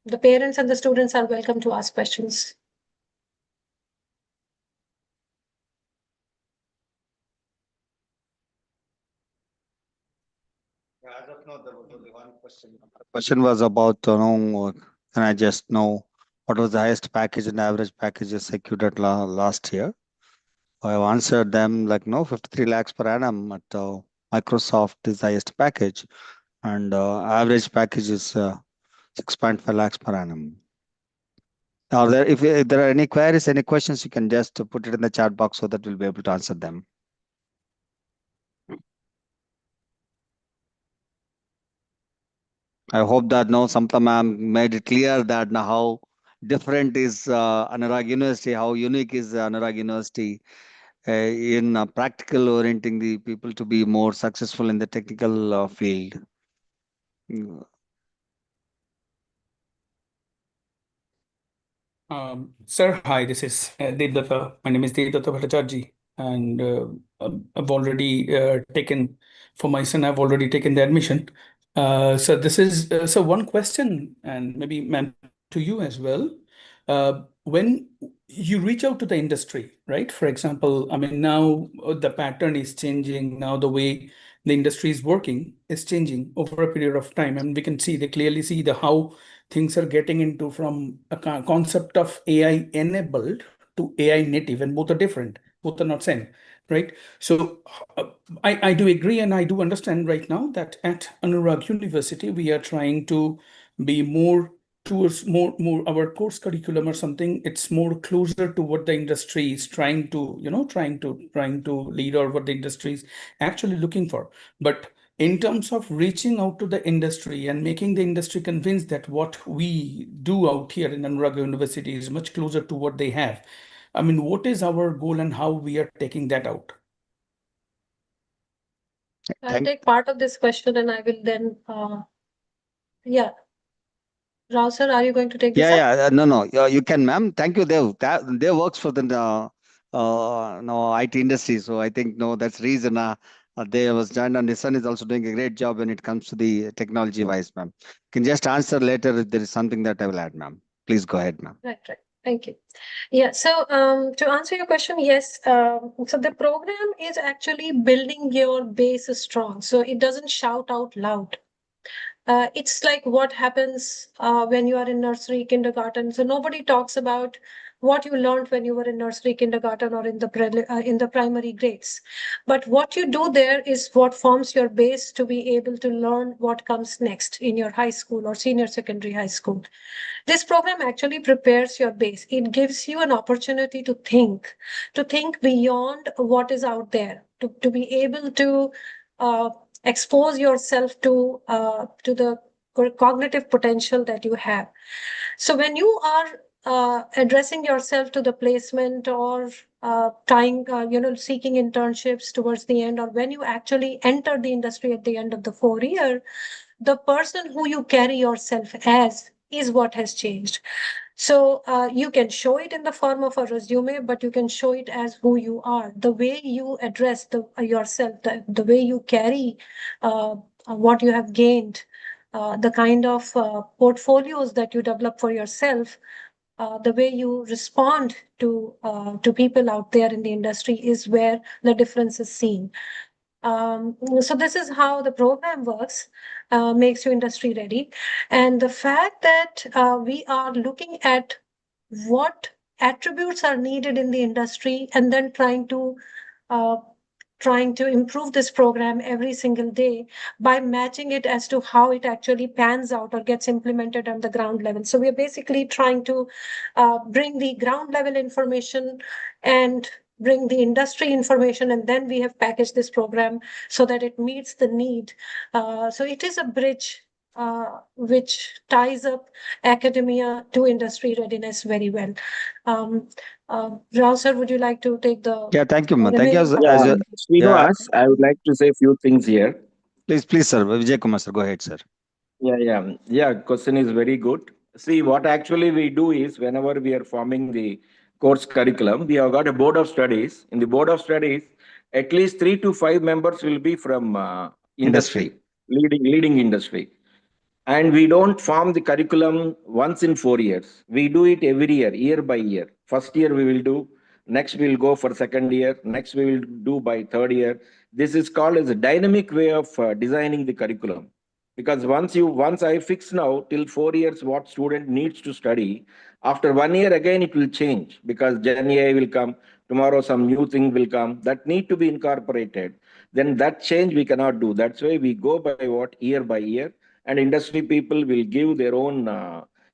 The parents and the students are welcome to ask questions. As of now, there was only one question. The question was about, can I just know what was the highest package and average packages secured at last year? I have answered them 53 lakhs per annum at Microsoft is the highest package, and average package is 6.5 lakhs per annum. Now, if there are any queries, any questions, you can just put it in the chat box so that we'll be able to answer them. I hope that Sampada ma'am made it clear that now how different is Anurag University, how unique is Anurag University in practical orienting the people to be more successful in the technical field. Sir, hi, this is Devdatta. My name is Devdatta Bhattacharjee, and I've already taken, for my son, I've already taken the admission. So this is, so one question, and maybe ma'am to you as well. When you reach out to the industry, right? For example, I mean, now the pattern is changing. Now the way the industry is working is changing over a period of time, and we can see, they clearly see the how things are getting into from a concept of AI enabled to AI native, and both are different, both are not same, right? So I do agree, and I do understand right now that at Anurag University, we are trying to be more towards more our course curriculum or something. It's more closer to what the industry is trying to, trying to lead, or what the industry is actually looking for. But in terms of reaching out to the industry and making the industry convinced that what we do out here in Anurag University is much closer to what they have, I mean, what is our goal and how we are taking that out? I'll take part of this question, and I will then, yeah. Rao sir, are you going to take this up? Yeah, no, you can, ma'am. Thank you, Dev. Dev works for the IT industry, so I think that's reason They was done, and his son is also doing a great job when it comes to the technology wise, ma'am. Can just answer later if there is something that I will add, ma'am. Please go ahead, ma'am. Right, right. Thank you. Yeah, so to answer your question, yes. So the program is actually building your base strong. So it doesn't shout out loud. It's like what happens when you are in nursery, kindergarten. So nobody talks about what you learned when you were in nursery, kindergarten, or in the primary grades. But what you do there is what forms your base to be able to learn what comes next in your high school or senior secondary high school. This program actually prepares your base. It gives you an opportunity to think beyond what is out there, to be able to expose yourself to the cognitive potential that you have. So when you are addressing yourself to the placement or seeking internships towards the end, or when you actually enter the industry at the end of the 4 year, the person who you carry yourself as is what has changed. So you can show it in the form of a resume, but you can show it as who you are. The way you address yourself, the way you carry what you have gained, the kind of portfolios that you develop for yourself, the way you respond to people out there in the industry is where the difference is seen. So this is how the program works, makes you industry ready. And the fact that we are looking at what attributes are needed in the industry and then trying to improve this program every single day by matching it as to how it actually pans out or gets implemented on the ground level. So we're basically trying to bring the ground level information and bring the industry information, and then we have packaged this program so that it meets the need. So it is a bridge which ties up academia to industry readiness very well. Rao sir, would you like to take the Yeah, thank you, ma'am. Thank you. remaining As part? yeah, Srinivas, I would like to say a few things here. please, sir. Vijay Kumar, sir. Go ahead, sir. Yeah. Question is very good. See, what actually we do is whenever we are forming the course curriculum, we have got a board of studies. In the board of studies, at least 3 to 5 members will be from industry, leading industry. And we don't form the curriculum once in 4 years. We do it every year, year by year. First year we will do, next we will go for second year, next we will do by third year. This is called as a dynamic way of designing the curriculum. Because once I fix now till 4 years what student needs to study, after 1 year again it will change because Gen AI will come, tomorrow some new thing will come that need to be incorporated. Then that change we cannot do. That's why we go by what year by year, and industry people will give their own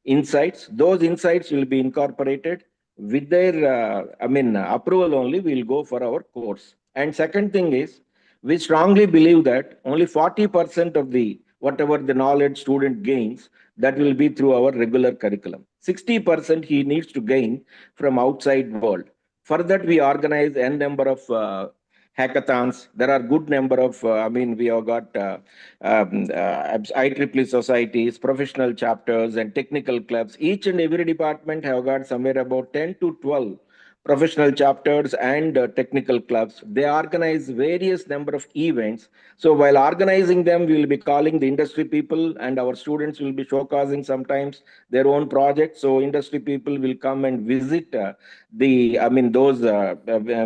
insights. Those insights will be incorporated with their approval only. We'll go for our course. And second thing is, we strongly believe that only 40% of the whatever the knowledge student gains, that will be through our regular curriculum. 60% he needs to gain from outside world. For that, we organize n number of hackathons. There are good number of, we have got IEEE societies, professional chapters, and technical clubs. Each and every department have got somewhere about 10 to 12 professional chapters and technical clubs. They organize various number of events. So while organizing them, we will be calling the industry people, and our students will be showcasing sometimes their own projects. So industry people will come and visit those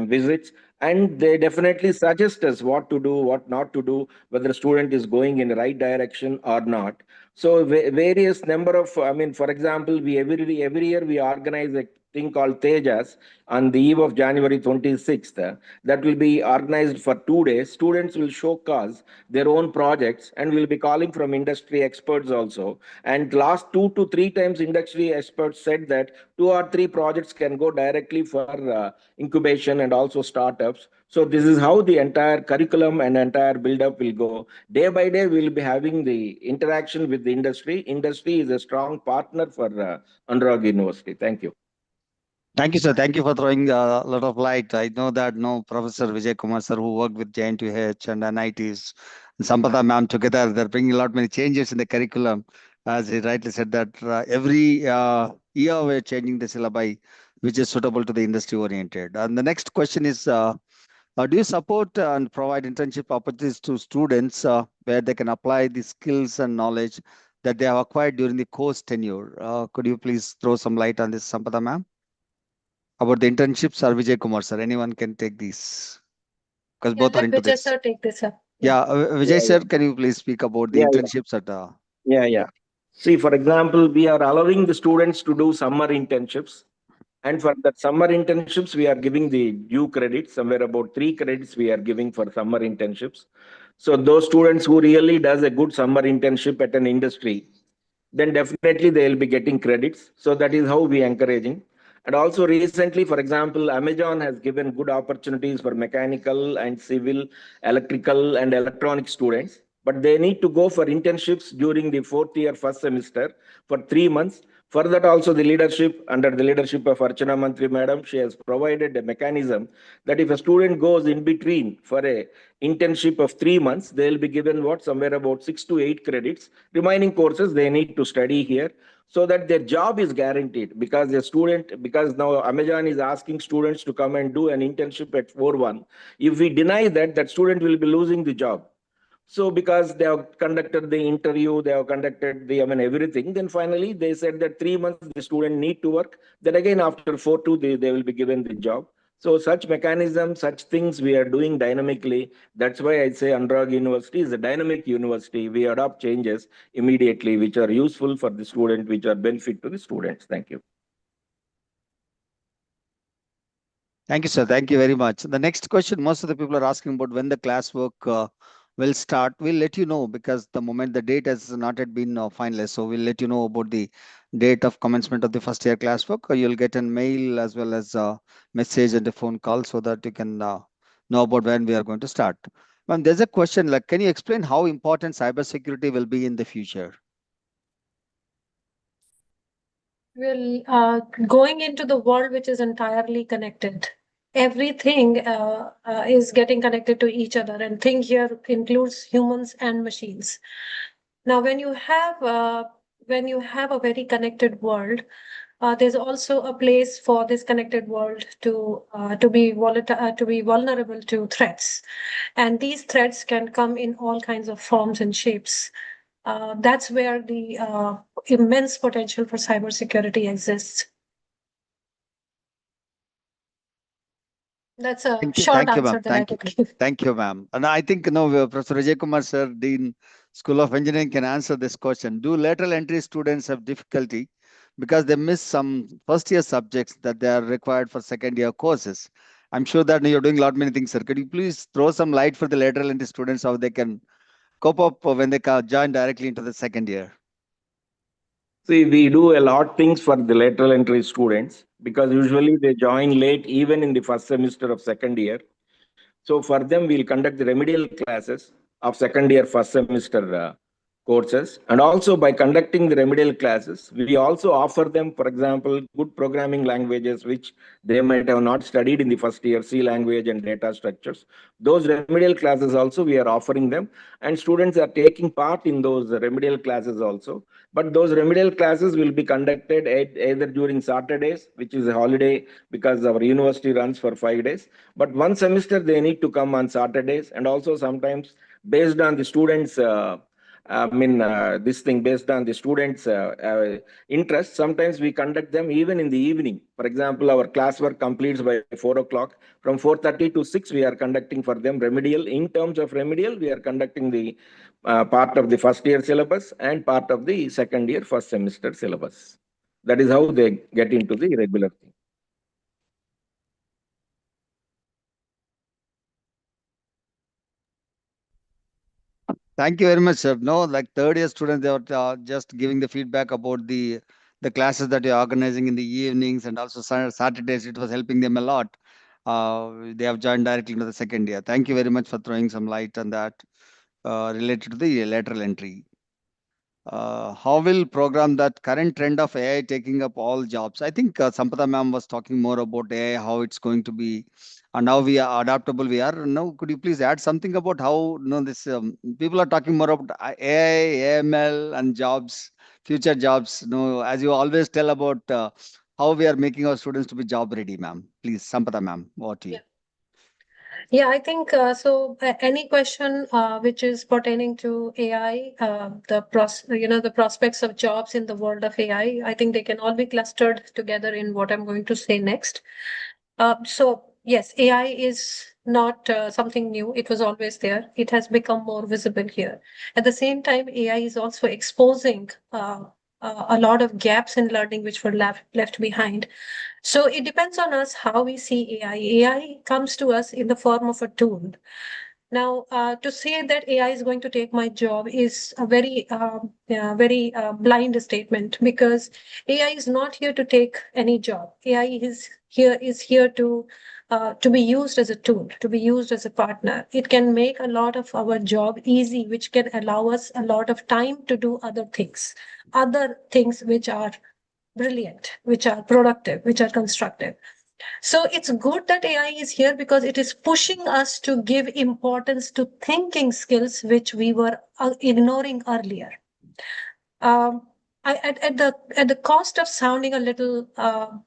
visits, and they definitely suggest us what to do, what not to do, whether the student is going in the right direction or not. So various number of, for example, we every year we organize a thing called Tejas on the eve of January 26th. That will be organized for 2 days. Students will showcase their own projects, and we'll be calling from industry experts also. And last 2 to 3 times, industry experts said that 2 or 3 projects can go directly for incubation and also startups. So this is how the entire curriculum and entire build-up will go. Day by day, we'll be having the interaction with the industry. Industry is a strong partner for Anurag University. Thank you. Thank you, sir. Thank you for throwing a lot of light. I know that Professor Vijay Kumar, sir, who worked with JNTH and NITs, and Sampada ma'am together, they're bringing a lot many changes in the curriculum. As he rightly said that every year we're changing the syllabi, which is suitable to the industry oriented. And the next question is Do you support and provide internship opportunities to students where they can apply the skills and knowledge that they have acquired during the course tenure? Could you please throw some light on this, Sampada ma'am? About the internships or Vijay Kumar sir? Anyone can take these because Yeah, both are let into Vijay this. sir take this up. Yeah, Vijay Yeah, sir, can you please speak about the yeah, yeah, internships at yeah. See, for example, we are allowing the students to do summer internships. And for that summer internships, we are giving the due credits, somewhere about 3 credits we are giving for summer internships. So those students who really does a good summer internship at an industry, then definitely they will be getting credits. So that is how we encouraging. And also recently, for example, Amazon has given good opportunities for mechanical and civil, electrical and electronic students. But they need to go for internships during the fourth year, first semester for 3 months. For that also the leadership, under the leadership of Archana Mantri Madam, she has provided a mechanism that if a student goes in between for a internship of 3 months, they will be given what, somewhere about 6 to 8 credits. Remaining courses they need to study here so that their job is guaranteed, because the student, because now Amazon is asking students to come and do an internship at 4-1. If we deny that, that student will be losing the job. So because they have conducted the interview, they have conducted the, I mean, everything, then finally they said that 3 months the student need to work. Then again, after 4-2, they will be given the job. So such mechanisms, such things we are doing dynamically. That's why I say Anurag University is a dynamic university. We adopt changes immediately, which are useful for the student, which are benefit to the students. Thank you. Thank you, sir. Thank you very much. The next question, most of the people are asking about when the classwork will start. We'll let you know because the moment the date has not yet been finalized. So we'll let you know about the date of commencement of the first year classwork. Or you'll get a mail as well as a message and a phone call so that you can know about when we are going to start. Ma'am, there's a question like, can you explain how important cybersecurity will be in the future? Well, going into the world which is entirely connected, everything is getting connected to each other, and thing here includes humans and machines. Now, when you have a very connected world, there's also a place for this connected world to be volatile, to be vulnerable to threats, and these threats can come in all kinds of forms and shapes. That's where the immense potential for cybersecurity exists. That's a short Thank you, answer ma'am. that I Thank you. could give. Thank you, ma'am. And I think Professor Vijay Kumar sir, Dean, School of Engineering, can answer this question. Do lateral entry students have difficulty because they miss some first year subjects that they are required for second year courses? I'm sure that you're doing a lot many things, sir. Could you please throw some light for the lateral entry students how they can cope up when they join directly into the second year? See, we do a lot things for the lateral entry students because usually they join late even in the first semester of second year. So for them, we'll conduct the remedial classes of second year, first semester courses. And also by conducting the remedial classes, we also offer them, for example, good programming languages, which they might have not studied in the first year, C language and data structures. Those remedial classes also we are offering them, and students are taking part in those remedial classes also. But those remedial classes will be conducted either during Saturdays, which is a holiday because our university runs for 5 days. But one semester they need to come on Saturdays, and also sometimes based on the students' this thing based on the students' interest. Sometimes we conduct them even in the evening. For example, our classwork completes by 4 o'clock. From 4:30 to 6, we are conducting for them remedial. In terms of remedial, we are conducting the part of the first year syllabus and part of the second year first semester syllabus. That is how they get into the regular thing. Thank you very much, sir. No, like third year students, they were just giving the feedback about the classes that you're organizing in the evenings and also Saturdays. It was helping them a lot. They have joined directly into the second year. Thank you very much for throwing some light on that related to the lateral entry. How will program that current trend of AI taking up all jobs? I think Sampada ma'am was talking more about AI, how it's going to be, and how we are adaptable we are. Now, could you please add something about how this people are talking more about AI, AML, and jobs, future jobs? No, as you always tell about how we are making our students to be job ready, ma'am. Please, Sampada ma'am, over to you. Yeah, I think so. Any question which is pertaining to AI, the prospects of jobs in the world of AI, I think they can all be clustered together in what I'm going to say next. So yes, AI is not something new. It was always there. It has become more visible here. At the same time, AI is also exposing a lot of gaps in learning which were left behind. So it depends on us how we see AI. AI comes to us in the form of a tool. Now, to say that AI is going to take my job is a very blind statement, because AI is not here to take any job. AI is here to be used as a tool, to be used as a partner. It can make a lot of our job easy, which can allow us a lot of time to do other things which are brilliant, which are productive, which are constructive. So it's good that AI is here because it is pushing us to give importance to thinking skills which we were ignoring earlier. At the cost of sounding a little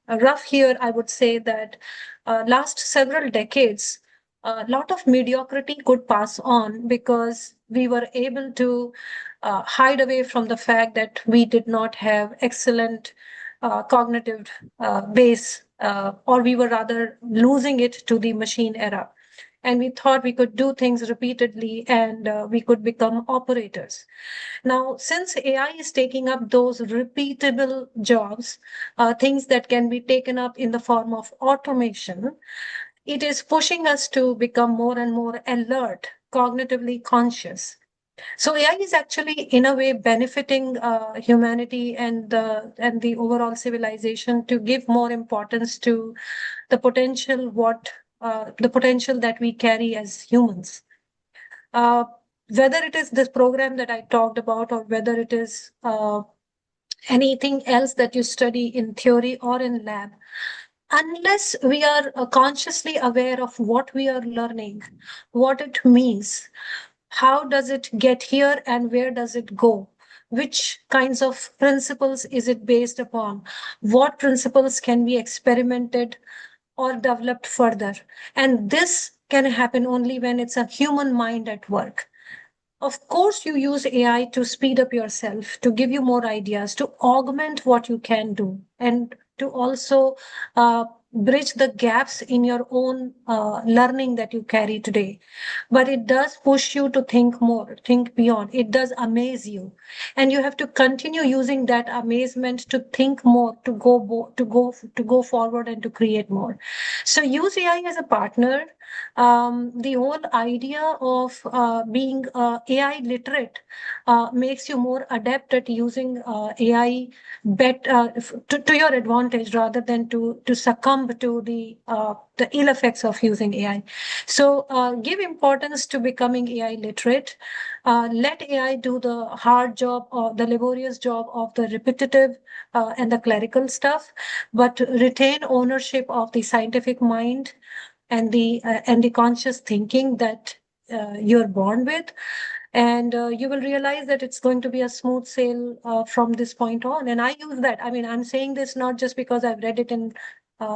rough here, I would say that last several decades, a lot of mediocrity could pass on because we were able to hide away from the fact that we did not have excellent cognitive base, or we were rather losing it to the machine era. And we thought we could do things repeatedly and we could become operators. Now, since AI is taking up those repeatable jobs, things that can be taken up in the form of automation, it is pushing us to become more and more alert, cognitively conscious. So AI is actually, in a way, benefiting humanity and the overall civilization to give more importance to the potential that we carry as humans. Whether it is this program that I talked about, or whether it is anything else that you study in theory or in lab, unless we are consciously aware of what we are learning, what it means, how does it get here and where does it go? Which kinds of principles is it based upon? What principles can be experimented or developed further? And this can happen only when it's a human mind at work. Of course, you use AI to speed up yourself, to give you more ideas, to augment what you can do, and to also bridge the gaps in your own learning that you carry today. But it does push you to think more, think beyond. It does amaze you, and you have to continue using that amazement to think more, to go forward, and to create more. So use AI as a partner. The whole idea of being AI literate makes you more adept at using AI to your advantage, rather than to succumb to the ill effects of using AI. So give importance to becoming AI literate. Let AI do the hard job or the laborious job of the repetitive and the clerical stuff, but retain ownership of the scientific mind and the conscious thinking that you're born with. And you will realize that it's going to be a smooth sail from this point on. And I use that. I mean, I'm saying this not just because I've read it in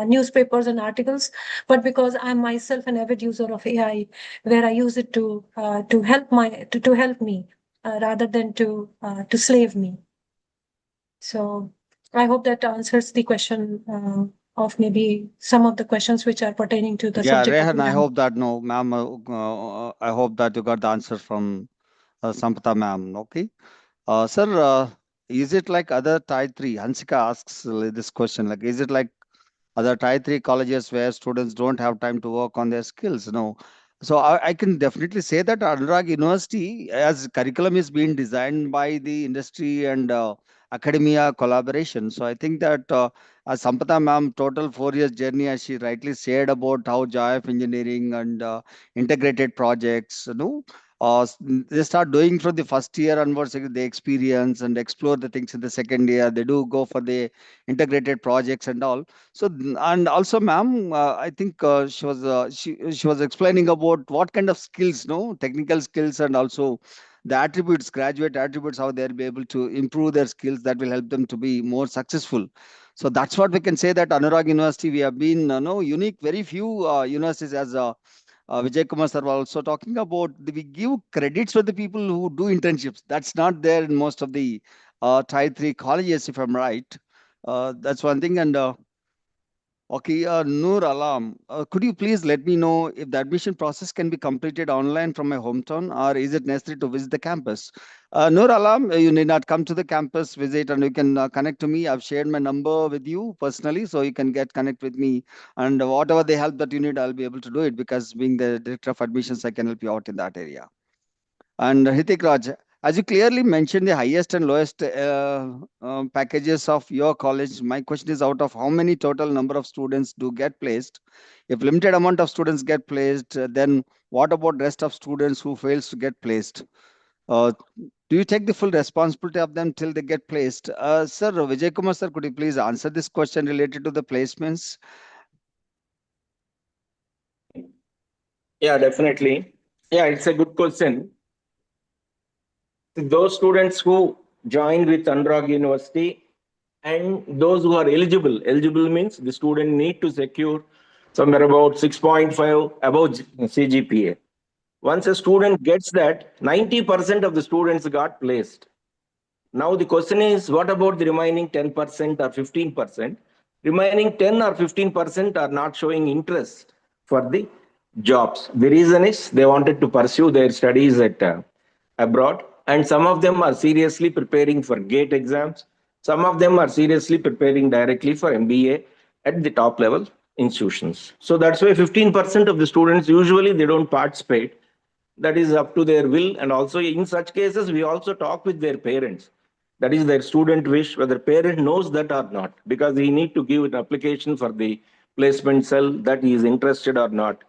newspapers and articles, but because I'm myself an avid user of AI, where I use it to help me rather than to slave me. So I hope that answers the question of maybe some of the questions which are pertaining to the Yeah, subject. Rehan, I hope that, no, ma'am, I hope that you got the answer from Sampada ma'am. Okay. Sir, is it like other Tier 3? Hansika asks this question, like, is it like other Tier 3 colleges where students don't have time to work on their skills? No. So I can definitely say that Anurag University, as curriculum is being designed by the industry and academia collaboration. So I think that as Sampata ma'am, total 4 years journey, as she rightly said about how joy of engineering and integrated projects, they start doing from the first year onwards. They experience and explore the things in the second year. They do go for the integrated projects and all. So, and also, ma'am, I think she was explaining about what kind of skills, no, technical skills, and also the attributes, graduate attributes, how they'll be able to improve their skills that will help them to be more successful. So that's what we can say, that Anurag University, we have been no unique. Very few universities as Vijay Kumar sir was also talking about we give credits for the people who do internships. That's not there in most of the Tier 3 colleges, if I'm right. That's one thing. And okay, Noor Alam, could you please let me know if the admission process can be completed online from my hometown, or is it necessary to visit the campus? Noor Alam, you need not come to the campus visit, and you can connect to me. I've shared my number with you personally, so you can get connect with me, and whatever the help that you need, I'll be able to do it, because being the director of admissions, I can help you out in that area. And Hitik Raj, as you clearly mentioned the highest and lowest packages of your college, my question is, out of how many total number of students do get placed? If limited amount of students get placed, then what about rest of students who fails to get placed? Do you take the full responsibility of them till they get placed? Sir, Vijay Kumar sir, could you please answer this question related to the placements? Yeah, definitely. Yeah, it's a good question. Those students who joined with Anurag University and those who are eligible means the student need to secure somewhere about 6.5 above CGPA. Once a student gets that, 90% of the students got placed. Now the question is, what about the remaining 10% or 15%? Remaining 10 or 15% are not showing interest for the jobs. The reason is they wanted to pursue their studies at abroad, and some of them are seriously preparing for GATE exams. Some of them are seriously preparing directly for MBA at the top level institutions. So that's why 15% of the students usually they don't participate. That is up to their will, and also in such cases we also talk with their parents. That is their student wish, whether parent knows that or not, because he need to give an application for the placement cell that he is interested or not.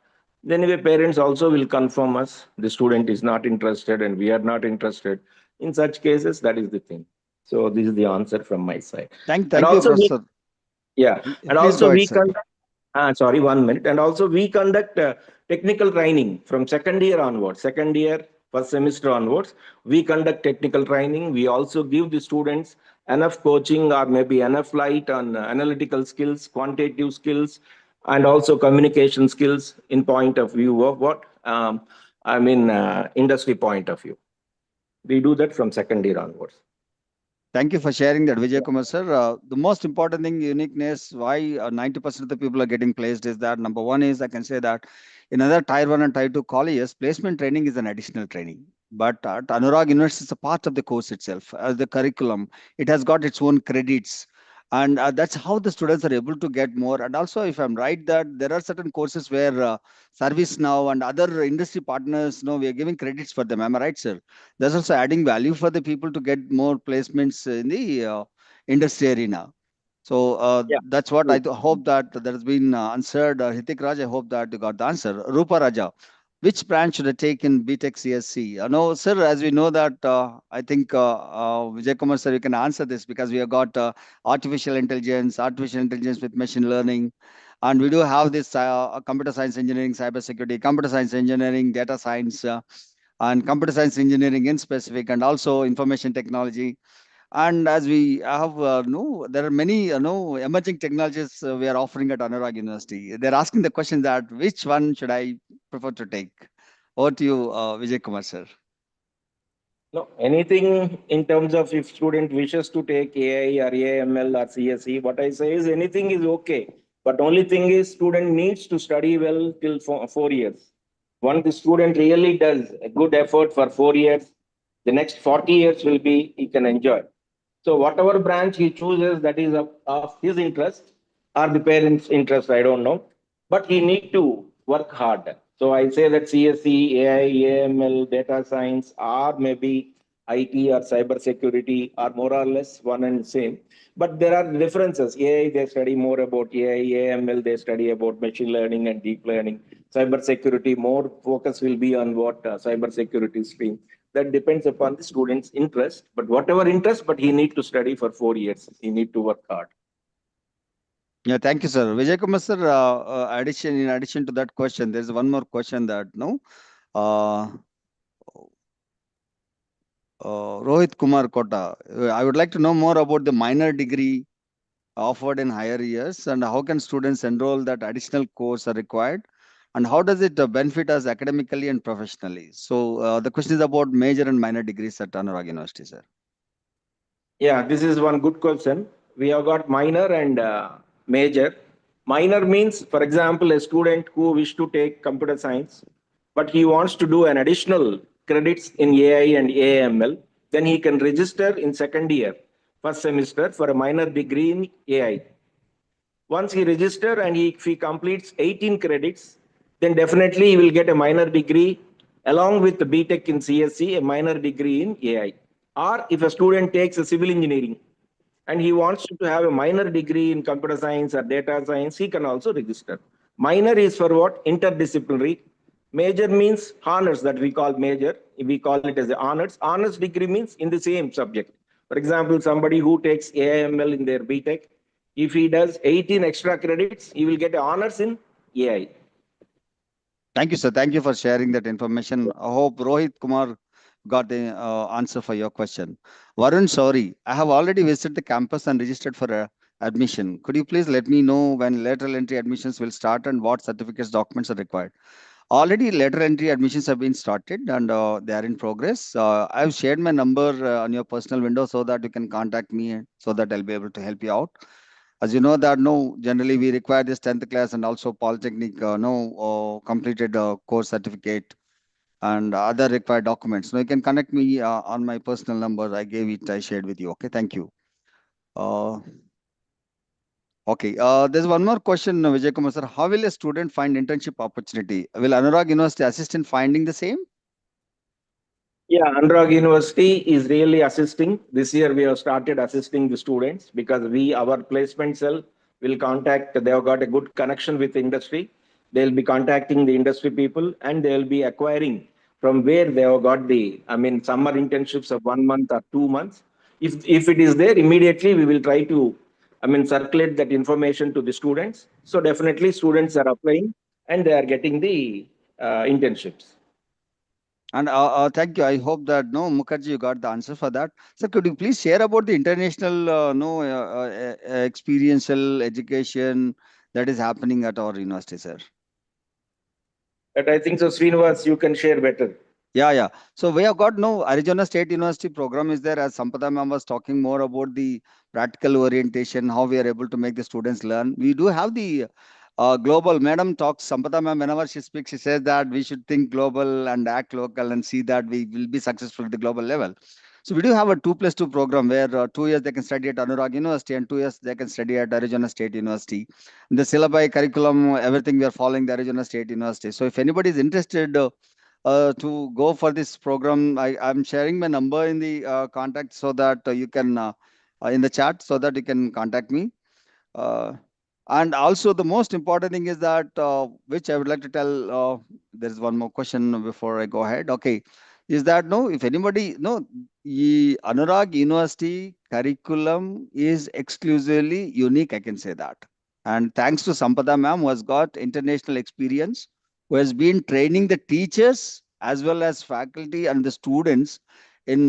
Then anyway, parents also will confirm us the student is not interested and we are not interested. In such cases, that is the thing. So this is the answer from my side. Thank And you, also Professor. yeah, and Please go also ahead, we sir. conduct, sorry, 1 minute. And also we conduct technical training from second year onwards, second year, first semester onwards. We conduct technical training. We also give the students enough coaching or maybe enough light on analytical skills, quantitative skills, and also communication skills in point of view of what, industry point of view. We do that from second year onwards. Thank you for sharing that, Vijay Kumar sir. The most important thing, uniqueness, why 90% of the people are getting placed is that, number one is, I can say that in other Tier 1 and Tier 2 colleges, placement training is an additional training. But at Anurag University, it's a part of the course itself, as the curriculum. It has got its own credits. And that's how the students are able to get more. And also, if I'm right, that there are certain courses where Service Now and other industry partners, we are giving credits for them. Am I right, sir? That's also adding value for the people to get more placements in the industry arena. So that's what I hope that has been answered. Hitik Raj, I hope that you got the answer. Rupa Raja, which branch should I take in BTech CSC? No, sir, as we know that, I think Vijay Kumar sir, you can answer this, because we have got artificial intelligence with machine learning. And we do have this computer science engineering, cybersecurity, computer science engineering, data science, and computer science engineering in specific, and also information technology. And as we have, there are many, emerging technologies we are offering at Anurag University. They're asking the question that which one should I prefer to take? Over to you, Vijay Kumar sir. No, anything in terms of if student wishes to take AI or AML or CSE, what I say is anything is okay. But only thing is student needs to study well till 4 years. Once the student really does a good effort for 4 years, the next 40 years will be, he can enjoy. So whatever branch he chooses, that is of his interest or the parents' interest, I don't know. But he need to work hard. So I say that CSE, AI, AML, data science, or maybe IT or cyber security are more or less one and same. But there are differences. AI, they study more about AI, AML, they study about machine learning and deep learning. Cyber security, more focus will be on what cyber security stream. That depends upon the student's interest, but whatever interest, but he need to study for 4 years. He need to work hard. Yeah, thank you, sir. Vijay Kumar sir, in addition to that question, there's one more question that, Rohit Kumar Kota, I would like to know more about the minor degree offered in higher years, and how can students enroll that additional course are required? and how does it benefit us academically and professionally? So the question is about major and minor degrees at Anurag University, sir. Yeah, this is one good question. We have got minor and major. Minor means, for example, a student who wish to take computer science, but he wants to do an additional credits in AI and AML, then he can register in second year, first semester for a minor degree in AI. Once he register and if he completes 18 credits, then definitely he will get a minor degree along with the BTech in CSC, a minor degree in AI. Or if a student takes a civil engineering and he wants to have a minor degree in computer science or data science, he can also register. Minor is for what? Interdisciplinary. Major means honors that we call major. We call it as the honors. Honors degree means in the same subject. For example, somebody who takes AIML in their BTech, if he does 18 extra credits, he will get honors in AI. Thank you, sir. Thank you for sharing that information. I hope Rohit Kumar got the answer for your question. Varun, sorry, I have already visited the campus and registered for admission. Could you please let me know when lateral entry admissions will start and what certificates, documents are required? Already lateral entry admissions have been started and they are in progress. I've shared my number on your personal window so that you can contact me so that I'll be able to help you out. As you know that no, generally we require this 10th class and also polytechnic completed course certificate and other required documents. So you can connect me on my personal number. I gave it, I shared with you. Okay, thank you. Okay, there's one more question, Vijay Kumar sir. How will a student find internship opportunity? Will Anurag University assist in finding the same? Yeah, Anurag University is really assisting. This year we have started assisting the students because our placement cell will contact, they have got a good connection with the industry. They'll be contacting the industry people and they'll be acquiring from where they have got summer internships of 1 month or 2 months. If it is there, immediately we will try to, circulate that information to the students. So definitely students are applying and they are getting the internships. And thank you. I hope that no Mukherjee, you got the answer for that. Sir, could you please share about the international experiential education that is happening at our university, sir? But I think so, Srinivas, you can share better. Yeah. So we have got no Arizona State University program is there, as Sampada ma'am was talking more about the practical orientation, how we are able to make the students learn. We do have the global. Madam talks, Sampada ma'am, whenever she speaks, she says that we should think global and act local and see that we will be successful at the global level. So we do have a 2+2 program where 2 years they can study at Anurag University and 2 years they can study at Arizona State University. In the syllabi curriculum, everything we are following the Arizona State University. So if anybody is interested to go for this program, I'm sharing my number in the contact so that you can in the chat so that you can contact me. And also the most important thing is that which I would like to tell. There is one more question before I go ahead. Okay, is that no? If anybody the Anurag University curriculum is exclusively unique. I can say that, and thanks to Sampada ma'am who has got international experience, who has been training the teachers as well as faculty and the students in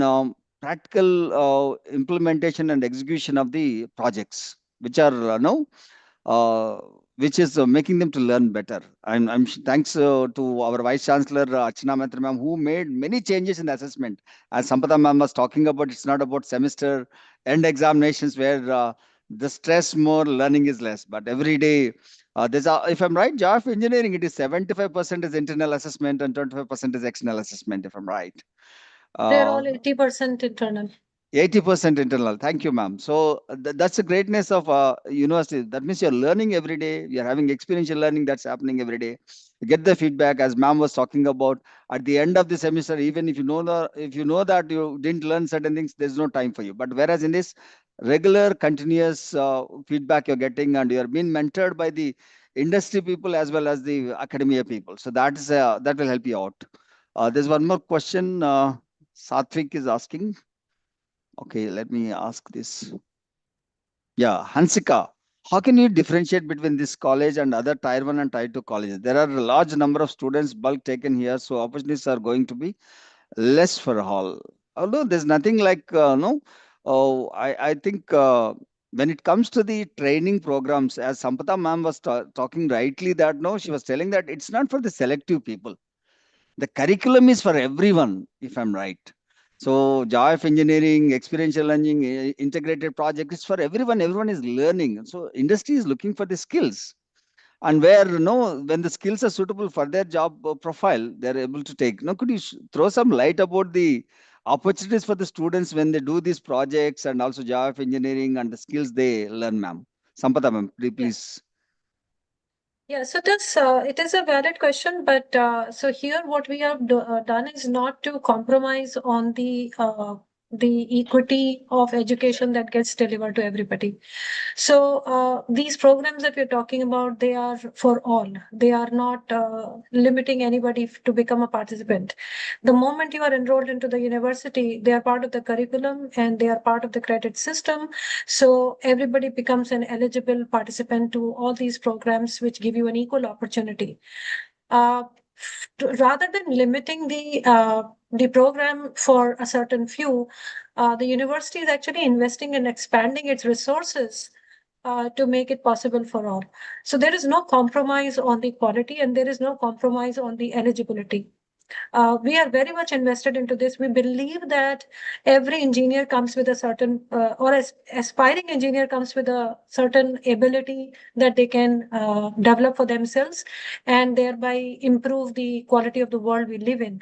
practical implementation and execution of the projects, which are which is making them to learn better. I'm thanks to our Vice Chancellor Archana Mehta ma'am, who made many changes in the assessment. As Sampada ma'am was talking about, it's not about semester end examinations where the stress more, learning is less. But every day, if I'm right, JAF engineering, it is 75% is internal assessment and 25% is external assessment, if I'm right. They're all 80% internal. 80% internal. Thank you, ma'am. So that's the greatness of university. That means you're learning every day. You're having experiential learning that's happening every day. You get the feedback, as ma'am was talking about. At the end of the semester, even if you know that you didn't learn certain things, there's no time for you. But whereas in this regular, continuous feedback you're getting, and you're being mentored by the industry people as well as the academia people. So that will help you out. There's one more question. Satvik is asking. Okay, let me ask this. Yeah, Hansika, how can you differentiate between this college and other Tier 1 and Tier 2 colleges? There are a large number of students bulk taken here, so opportunities are going to be less for all. Although there's nothing like, no, I think when it comes to the training programs, as Sampada ma'am was talking rightly, that no, she was telling that it's not for the selective people. The curriculum is for everyone, if I'm right. So joy of engineering, experiential learning, integrated project is for everyone. Everyone is learning. So industry is looking for the skills, and where when the skills are suitable for their job profile, they're able to take. Now, could you throw some light about the opportunities for the students when they do these projects, and also joy of engineering and the skills they learn, ma'am? Sampada ma'am, please. Yeah, so this it is a valid question, but so here what we have done is not to compromise on the equity of education that gets delivered to everybody. So these programs that we're talking about, they are for all. They are not limiting anybody to become a participant. The moment you are enrolled into the university, they are part of the curriculum and they are part of the credit system. So everybody becomes an eligible participant to all these programs, which give you an equal opportunity. Rather than limiting the program for a certain few, the university is actually investing in expanding its resources to make it possible for all. So there is no compromise on the quality and there is no compromise on the eligibility. We are very much invested into this. We believe that every engineer comes with a certain, or aspiring engineer comes with a certain ability that they can develop for themselves and thereby improve the quality of the world we live in.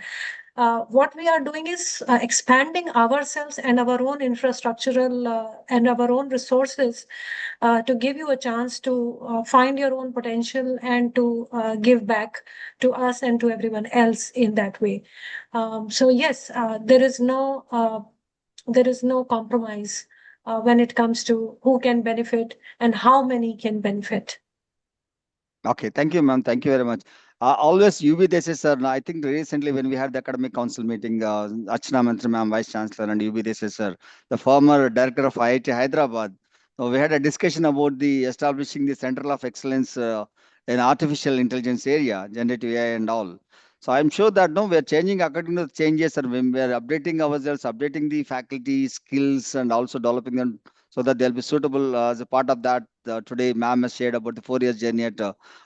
What we are doing is expanding ourselves and our own infrastructural and our own resources to give you a chance to find your own potential and to give back to us and to everyone else in that way. So yes, there is no compromise when it comes to who can benefit and how many can benefit. Okay, thank you, ma'am. Thank you very much. Always UB Desai, sir. I think recently when we had the academic council meeting, Archana Mantri ma'am, vice chancellor, and UB Desai, sir, the former director of IIT Hyderabad, we had a discussion about the establishing the Center of Excellence in artificial intelligence area, generative AI and all. So I'm sure that we are changing according to the changes, and when we are updating ourselves, updating the faculty skills, and also developing them so that they'll be suitable as a part of that. Today, ma'am has shared about the 4 years journey at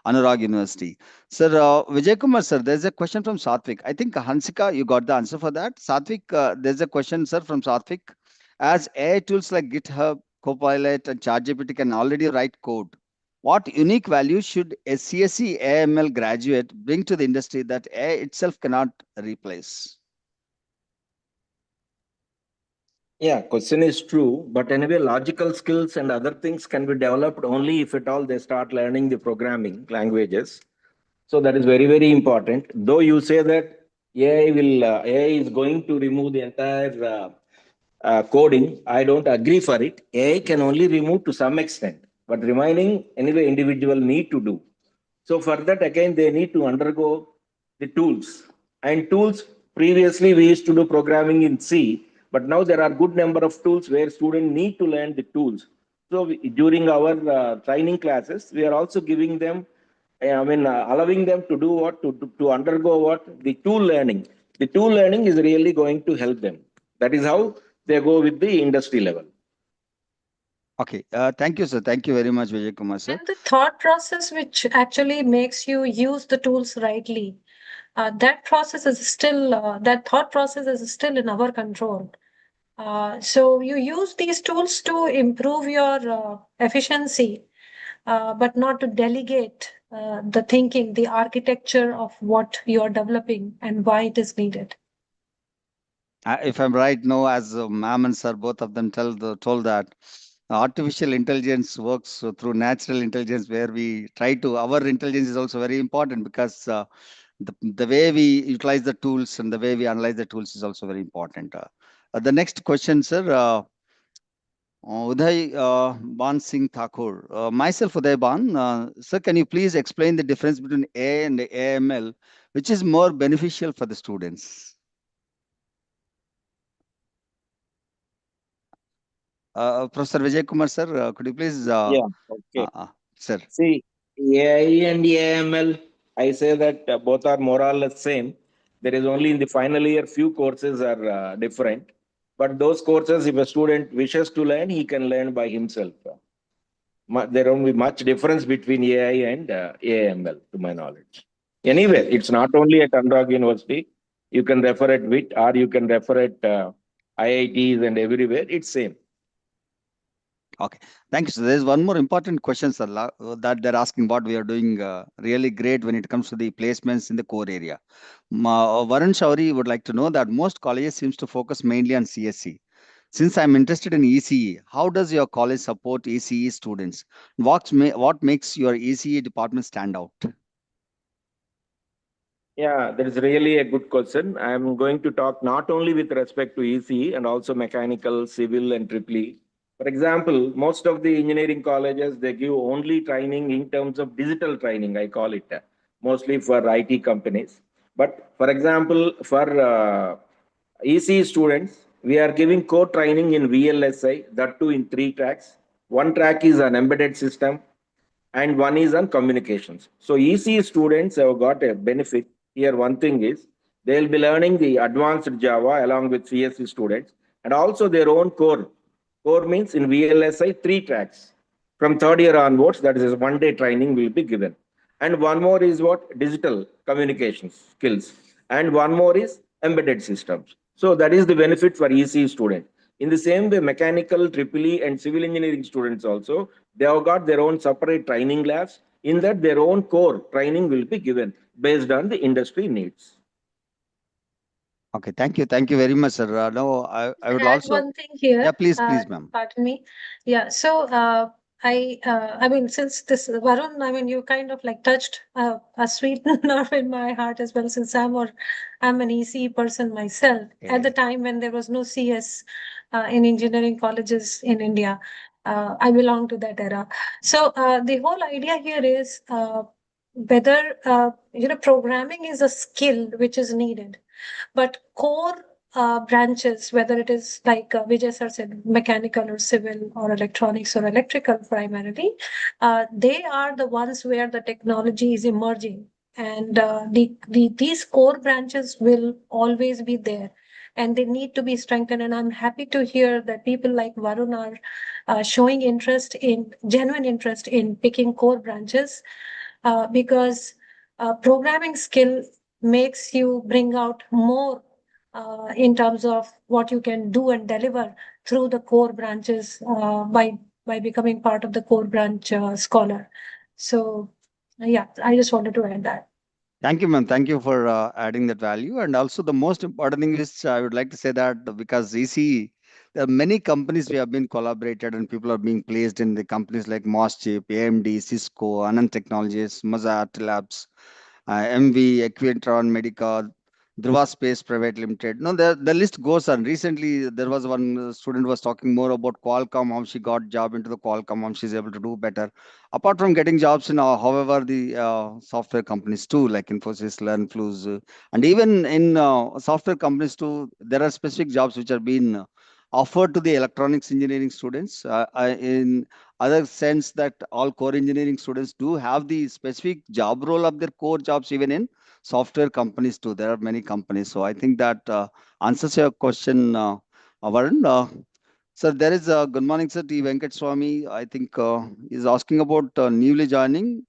Anurag University. Sir, Vijay Kumar, sir, there's a question from Satvik. I think Hansika, you got the answer for that. Satvik, there's a question, sir, from Satvik. As AI tools like GitHub, Copilot, and ChatGPT can already write code, what unique value should a CSE AML graduate bring to the industry that AI itself cannot replace? Yeah, question is true, but anyway, logical skills and other things can be developed only if at all they start learning the programming languages. So that is very, very important. Though you say that AI is going to remove the entire coding, I don't agree for it. AI can only remove to some extent, but remaining anyway individual need to do. So for that, again, they need to undergo the tools. And tools, previously we used to do programming in C, but now there are good number of tools where students need to learn the tools. So during our training classes, we are also giving them, allowing them to do what, to undergo what, the tool learning. The tool learning is really going to help them. That is how they go with the industry level. Okay, thank you, sir. Thank you very much, Vijay Kumar, sir. And the thought process, which actually makes you use the tools rightly, that thought process is still in our control. So you use these tools to improve your efficiency, but not to delegate the thinking, the architecture of what you are developing and why it is needed. If I'm right, no, as ma'am and sir, both of them told that artificial intelligence works through natural intelligence, where we try to, our intelligence is also very important, because the way we utilize the tools and the way we analyze the tools is also very important. The next question, sir, Uday Ban Singh Thakur. Myself, Uday Ban. Sir, can you please explain the difference between AI and AML, which is more beneficial for the students? Professor Vijay Kumar, sir, could you please? Yeah, okay. Sir. See, AI and AML, I say that both are more or less same. There is only in the final year few courses are different. But those courses, if a student wishes to learn, he can learn by himself. There won't be much difference between AI and AML, to my knowledge. Anyway, it's not only at Anurag University. You can refer at WIT or you can refer at IITs and everywhere. It's same. Okay, thank you. So there's one more important question, sir, that they're asking what we are doing really great when it comes to the placements in the core area. Varun Shauri would like to know that most colleges seems to focus mainly on CSC. Since I'm interested in ECE, how does your college support ECE students? What makes your ECE department stand out? Yeah, that is really a good question. I'm going to talk not only with respect to ECE and also mechanical, civil, and triple E. For example, most of the engineering colleges, they give only training in terms of digital training, I call it, mostly for IT companies. But for example, for ECE students, we are giving core training in VLSI, that too in 3 tracks. One track is an embedded system, and one is on communications. So ECE students have got a benefit. Here, one thing is they'll be learning the advanced Java along with CSC students and also their own core. Core means in VLSI, 3 tracks. From third year onwards, that is 1 day training will be given. And one more is what? Digital communications skills. And one more is embedded systems. So that is the benefit for ECE students. In the same way, mechanical, triple E, and civil engineering students also, they have got their own separate training labs. In that, their own core training will be given based on the industry needs. Okay, thank you. Thank you very much, sir. No, I would Add also. one thing here. Yeah, please, ma'am. Pardon me. Yeah. So I mean, since this Varun, I mean, you kind of like touched a sweet nerve in my heart as well, since I'm an ECE person myself. At the time when there was no CS in engineering colleges in India, I belong to that era. So the whole idea here is whether programming is a skill which is needed, but core branches, whether it is like Vijay sir said, mechanical or civil or electronics or electrical primarily, they are the ones where the technology is emerging. And these core branches will always be there and they need to be strengthened. And I'm happy to hear that people like Varun are showing genuine interest in picking core branches because programming skill makes you bring out more in terms of what you can do and deliver through the core branches by becoming part of the core branch scholar. So yeah, I just wanted to add that. Thank you, ma'am. Thank you for adding that value. And also, the most important thing is I would like to say that because ECE, there are many companies we have been collaborated and people are being placed in the companies like Moschip, AMD, Cisco, Anand Technologies, Mazat Labs, MV, Equitron Medica, Dhruva Space Private Limited. No, the list goes on. Recently, there was one student was talking more about Qualcomm, how she got job into the Qualcomm, how she's able to do better. Apart from getting jobs in, however, the software companies too, like Infosys, LearnFlux, and even in software companies too, there are specific jobs which are being offered to the electronics engineering students. In other sense that all core engineering students do have the specific job role of their core jobs even in software companies too. There are many companies. So I think that answers your question, Varun. Sir, there is a good morning, sir. T. Venkat Swami, I think, is asking about newly joining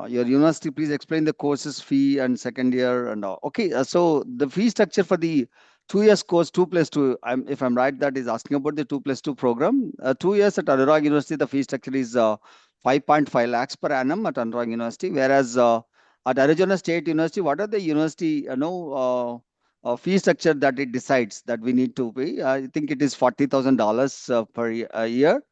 your university. Please explain the courses fee and second year and all. Okay, so the fee structure for the 2 years course, 2+2. If I'm right, that is asking about the 2+2 program. 2 years at Anurag University, the fee structure is 5.5 lakhs per annum at Anurag University, whereas at Arizona State University, what are the university fee structure that it decides that we need to pay? I think it is $40,000 per year.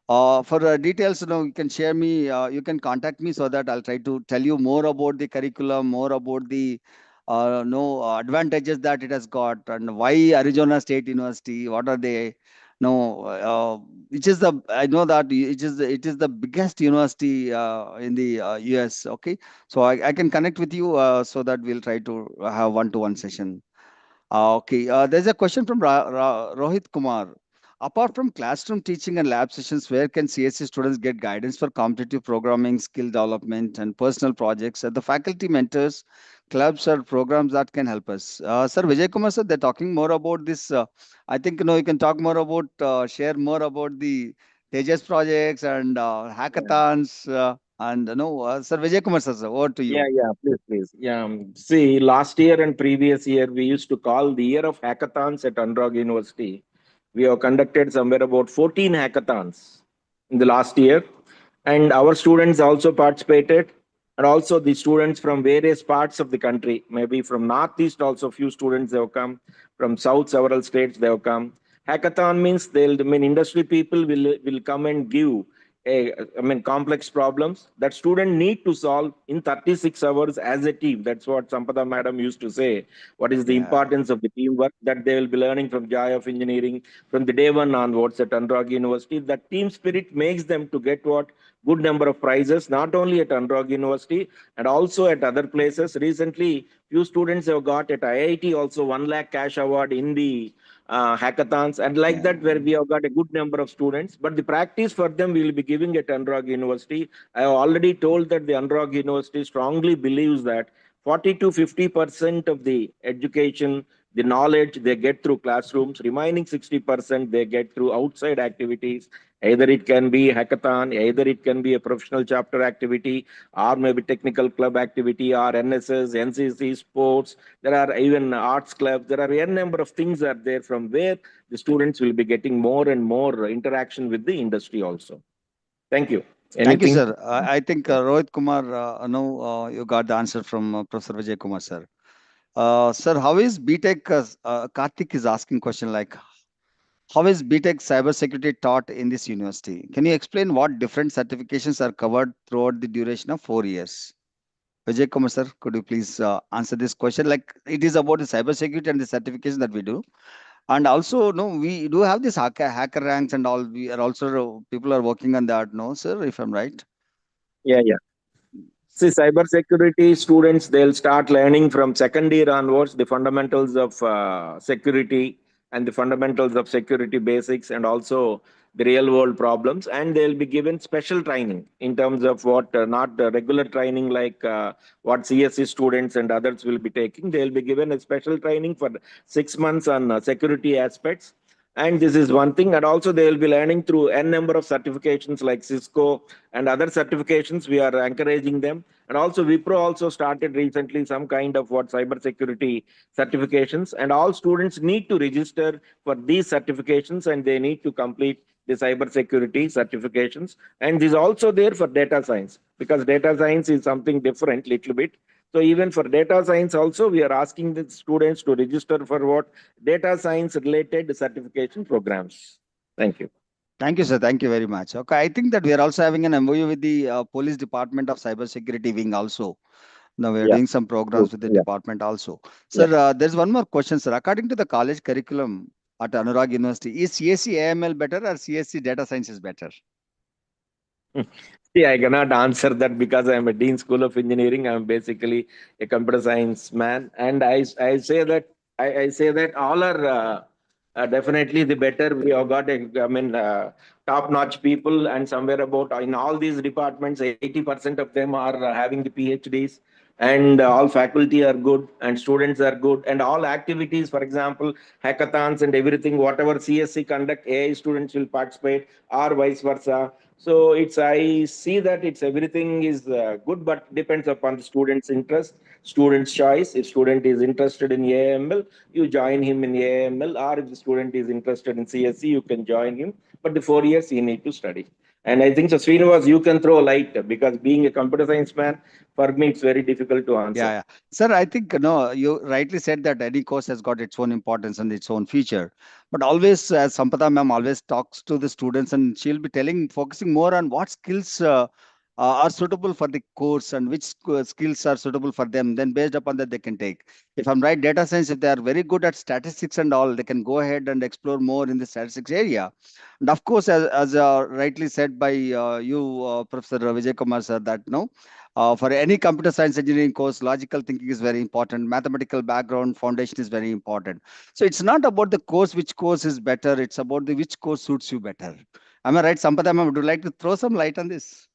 For details, you can share me, you can contact me so that I'll try to tell you more about the curriculum, more about the advantages that it has got and why Arizona State University, what are they, which is I know that it is the biggest university in the US. Okay. So I can connect with you so that we'll try to have one-to-one session. Okay. There's a question from Rohit Kumar apart from classroom teaching and lab sessions, where can CSC students get guidance for competitive programming, skill development, and personal projects? The faculty mentors, clubs, or programs that can help us. Sir Vijay Kumar sir, they're talking more about this. I think you can talk more about, share more about the Tejas projects and hackathons. And Sir Vijay Kumar sir, over to Yeah, you. yeah, please, please. Yeah, see, last year and previous year, we used to call the year of hackathons at Anurag University. We have conducted somewhere about 14 hackathons in the last year, and our students also participated, and also the students from various parts of the country, maybe from Northeast also few students they have come, from South several states they have come. Hackathon means industry people will come and give complex problems that student need to solve in 36 hours as a team. That's what Sampada madam used to say. What is the importance of the teamwork that they will be learning from Joy of Engineering from the day one onwards at Anurag University. That team spirit makes them to get what good number of prizes, not only at Anurag University and also at other places. Recently, few students have got at IIT also 1 lakh cash award in the hackathons, and like that where we have got a good number of students, but the practice for them we will be giving at Anurag University. I have already told that the Anurag University strongly believes that 40 to 50% of the education, the knowledge they get through classrooms, remaining 60% they get through outside activities. Either it can be hackathon, either it can be a professional chapter activity, or maybe technical club activity, or NSS, NCC, sports. There are even arts clubs. There are a number of things are there from where the students will be getting more and more interaction with the industry also. Thank you. Thank you, Anything? sir. I think Rohit Kumar, you got the answer from Professor Vijay Kumar, sir. Sir, how is BTech? Karthik is asking question like, how is BTech cybersecurity taught in this university? Can you explain what different certifications are covered throughout the duration of 4 years? Vijay Kumar, sir, could you please answer this question? Like, it is about the cybersecurity and the certification that we do. And also, no, we do have this hacker ranks and all. We are also, people are working on that, no, sir, if I'm right? Yeah, yeah. See, cybersecurity students, they'll start learning from second year onwards the fundamentals of security and the fundamentals of security basics and also the real world problems. And they'll be given special training in terms of what, not the regular training like what CSC students and others will be taking. They'll be given a special training for 6 months on security aspects. And this is one thing. And also they will be learning through n number of certifications like Cisco and other certifications. We are encouraging them. And also Wipro also started recently some kind of what cybersecurity certifications. And all students need to register for these certifications and they need to complete the cybersecurity certifications. And this is also there for data science because data science is something different little bit. So even for data science also, we are asking the students to register for what data science related certification programs. Thank you. Thank you, sir. Thank you very much. Okay, I think that we are also having an MOU with the Police Department of Cybersecurity Wing also. Now we are doing some programs with the department also. Sir, there's one more question, sir. According to the college curriculum at Anurag University, is CSC AML better or CSC data science is better? See, I cannot answer that because I am a Dean School of Engineering. I am basically a computer science man, and I say that I say that all are definitely the better. We have got top-notch people, and somewhere about in all these departments, 80% of them are having the PhDs, and all faculty are good, and students are good, and all activities, for example, hackathons and everything, whatever CSC conduct, AI students will participate, or vice versa. So I see that it's everything is good, but depends upon the student's interest, student's choice. If student is interested in AML, you join him in AML, or if the student is interested in CSC, you can join him. But the 4 years he need to study. And I think so, Srinivas, you can throw light because being a computer science man, for me, it's very difficult to answer. Yeah. Sir, I think no, you rightly said that any course has got its own importance and its own feature. But always, as Sampada ma'am always talks to the students, and she'll be focusing more on what skills are suitable for the course and which skills are suitable for them, then based upon that they can take. If I'm right, data science, if they are very good at statistics and all, they can go ahead and explore more in the statistics area. And of course, as rightly said by you, Professor Vijay Kumar sir, that no, for any computer science engineering course, logical thinking is very important. Mathematical background foundation is very important. So it's not about the course, which course is better. It's about the which course suits you better. Am I right, Sampada ma'am? Would you like to throw some light on this?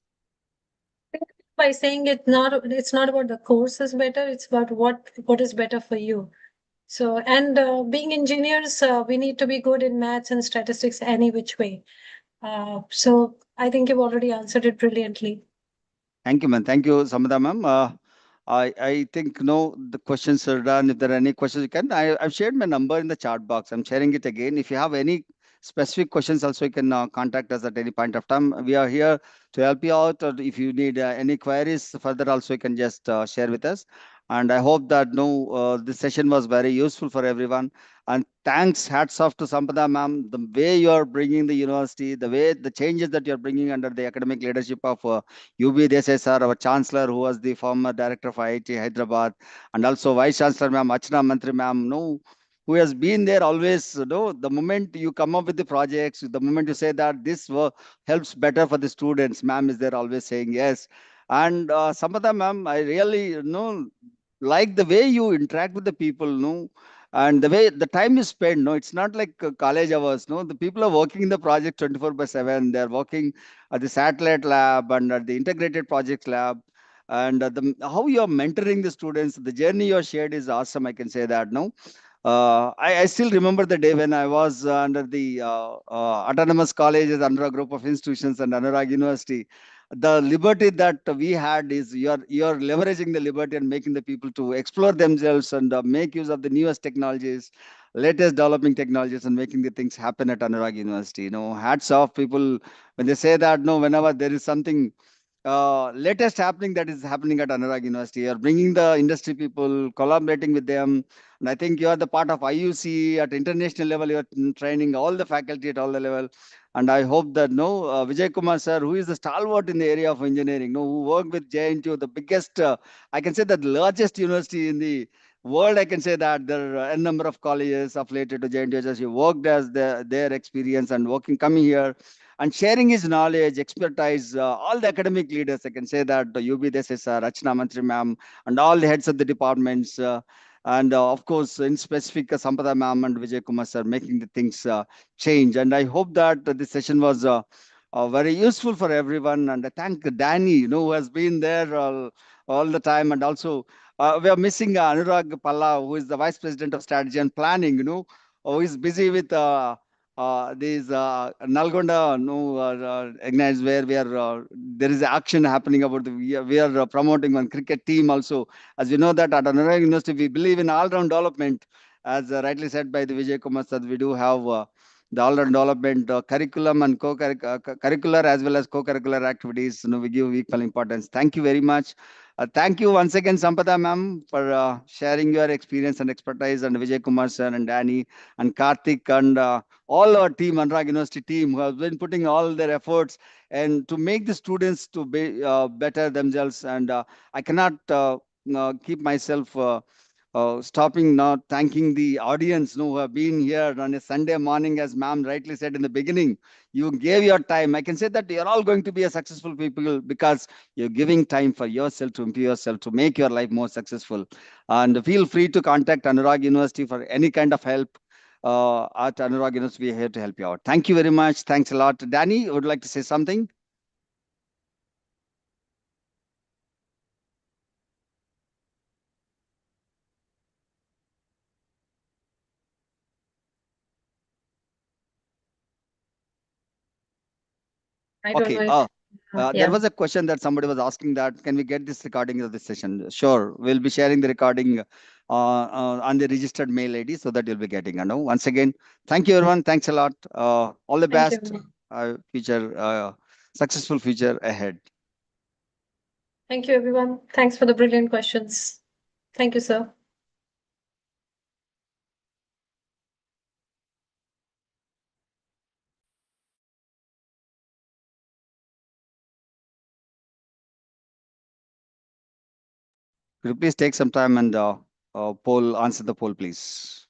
By saying it's not about the course is better, it's about what is better for you. So, and being engineers, we need to be good in maths and statistics any which way. So I think you've already answered it brilliantly. Thank you, man. Thank you, Samada ma'am. I think no, the questions are done. If there are any questions, you can. I've shared my number in the chat box. I'm sharing it again. If you have any specific questions, also you can contact us at any point of time. We are here to help you out. Or if you need any queries further, also you can just share with us. And I hope that no, this session was very useful for everyone. And thanks, hats off to Sampada ma'am. The way you are bringing the university, the way the changes that you are bringing under the academic leadership of UB Desai sir, our chancellor, who was the former director of IIT Hyderabad, and also vice chancellor ma'am, Achna Mantri ma'am, no, who has been there always. No, the moment you come up with the projects, the moment you say that this helps better for the students, ma'am is there always saying yes. And Sampada ma'am, I really like the way you interact with the people, no, and the way the time is spent. No, it's not like college hours. No, the people are working in the project 24/7. They're working at the satellite lab and at the integrated projects lab. And how you are mentoring the students, the journey you have shared is awesome. I can say that. No, I still remember the day when I was under the autonomous colleges, under a group of institutions, and Anurag University. The liberty that we had is you're leveraging the liberty and making the people to explore themselves and make use of the newest technologies, latest developing technologies, and making the things happen at Anurag University. Hats off people when they say that. No, whenever there is something latest happening that is happening at Anurag University. You're bringing the industry people, collaborating with them. And I think you are the part of IUC at international level. You're training all the faculty at all the level. And I hope that Vijay Kumar sir, who is the stalwart in the area of engineering, who worked with JNTU, the biggest, I can say that largest university in the world. I can say that there are a number of colleges affiliated to JNTU. Just he worked as their experience and coming here and sharing his knowledge, expertise, all the academic leaders. I can say that UB Desai sir, Rachna Mantri ma'am, and all the heads of the departments. And of course, in specific, Sampada ma'am and Vijay Kumar sir making the things change. And I hope that this session was very useful for everyone. And I thank Danny, who has been there all the time. And also, we are missing Anurag Palla, who is the Vice President of Strategy and Planning, who is busy with these Nalgonda ignites where we are there is action happening about we are promoting one cricket team also. As we know that at Anurag University we believe in all-round development, as rightly said by the Vijay Kumar sir. We do have the all-round development curriculum and curricular as well as co-curricular activities. We give equal importance. Thank you very much. Thank you once again, Sampada ma'am, for sharing your experience and expertise, and Vijay Kumar sir and Danny and Karthik and all our team, Anurag University team, who have been putting all their efforts and to make the students to be better themselves. And I cannot keep myself stopping not thanking the audience who have been here on a Sunday morning, as ma'am rightly said in the beginning. You gave your time. I can say that you're all going to be a successful people because you're giving time for yourself to improve yourself, to make your life more successful. And feel free to contact Anurag University for any kind of help. At Anurag University, we are here to help you out. Thank you very much. Thanks a lot. Danny, would you like to say something? I don't Okay. know if, There yeah. was a question that somebody was asking that, can we get this recording of this session? Sure. We'll be sharing the recording on the registered mail ID so that you'll be getting. Once again, thank you, everyone. Thanks a lot. All the Thank best. you. Future, successful future ahead. Thank you, everyone. Thanks for the brilliant questions. Thank you, sir. Could you please take some time and answer the poll, please?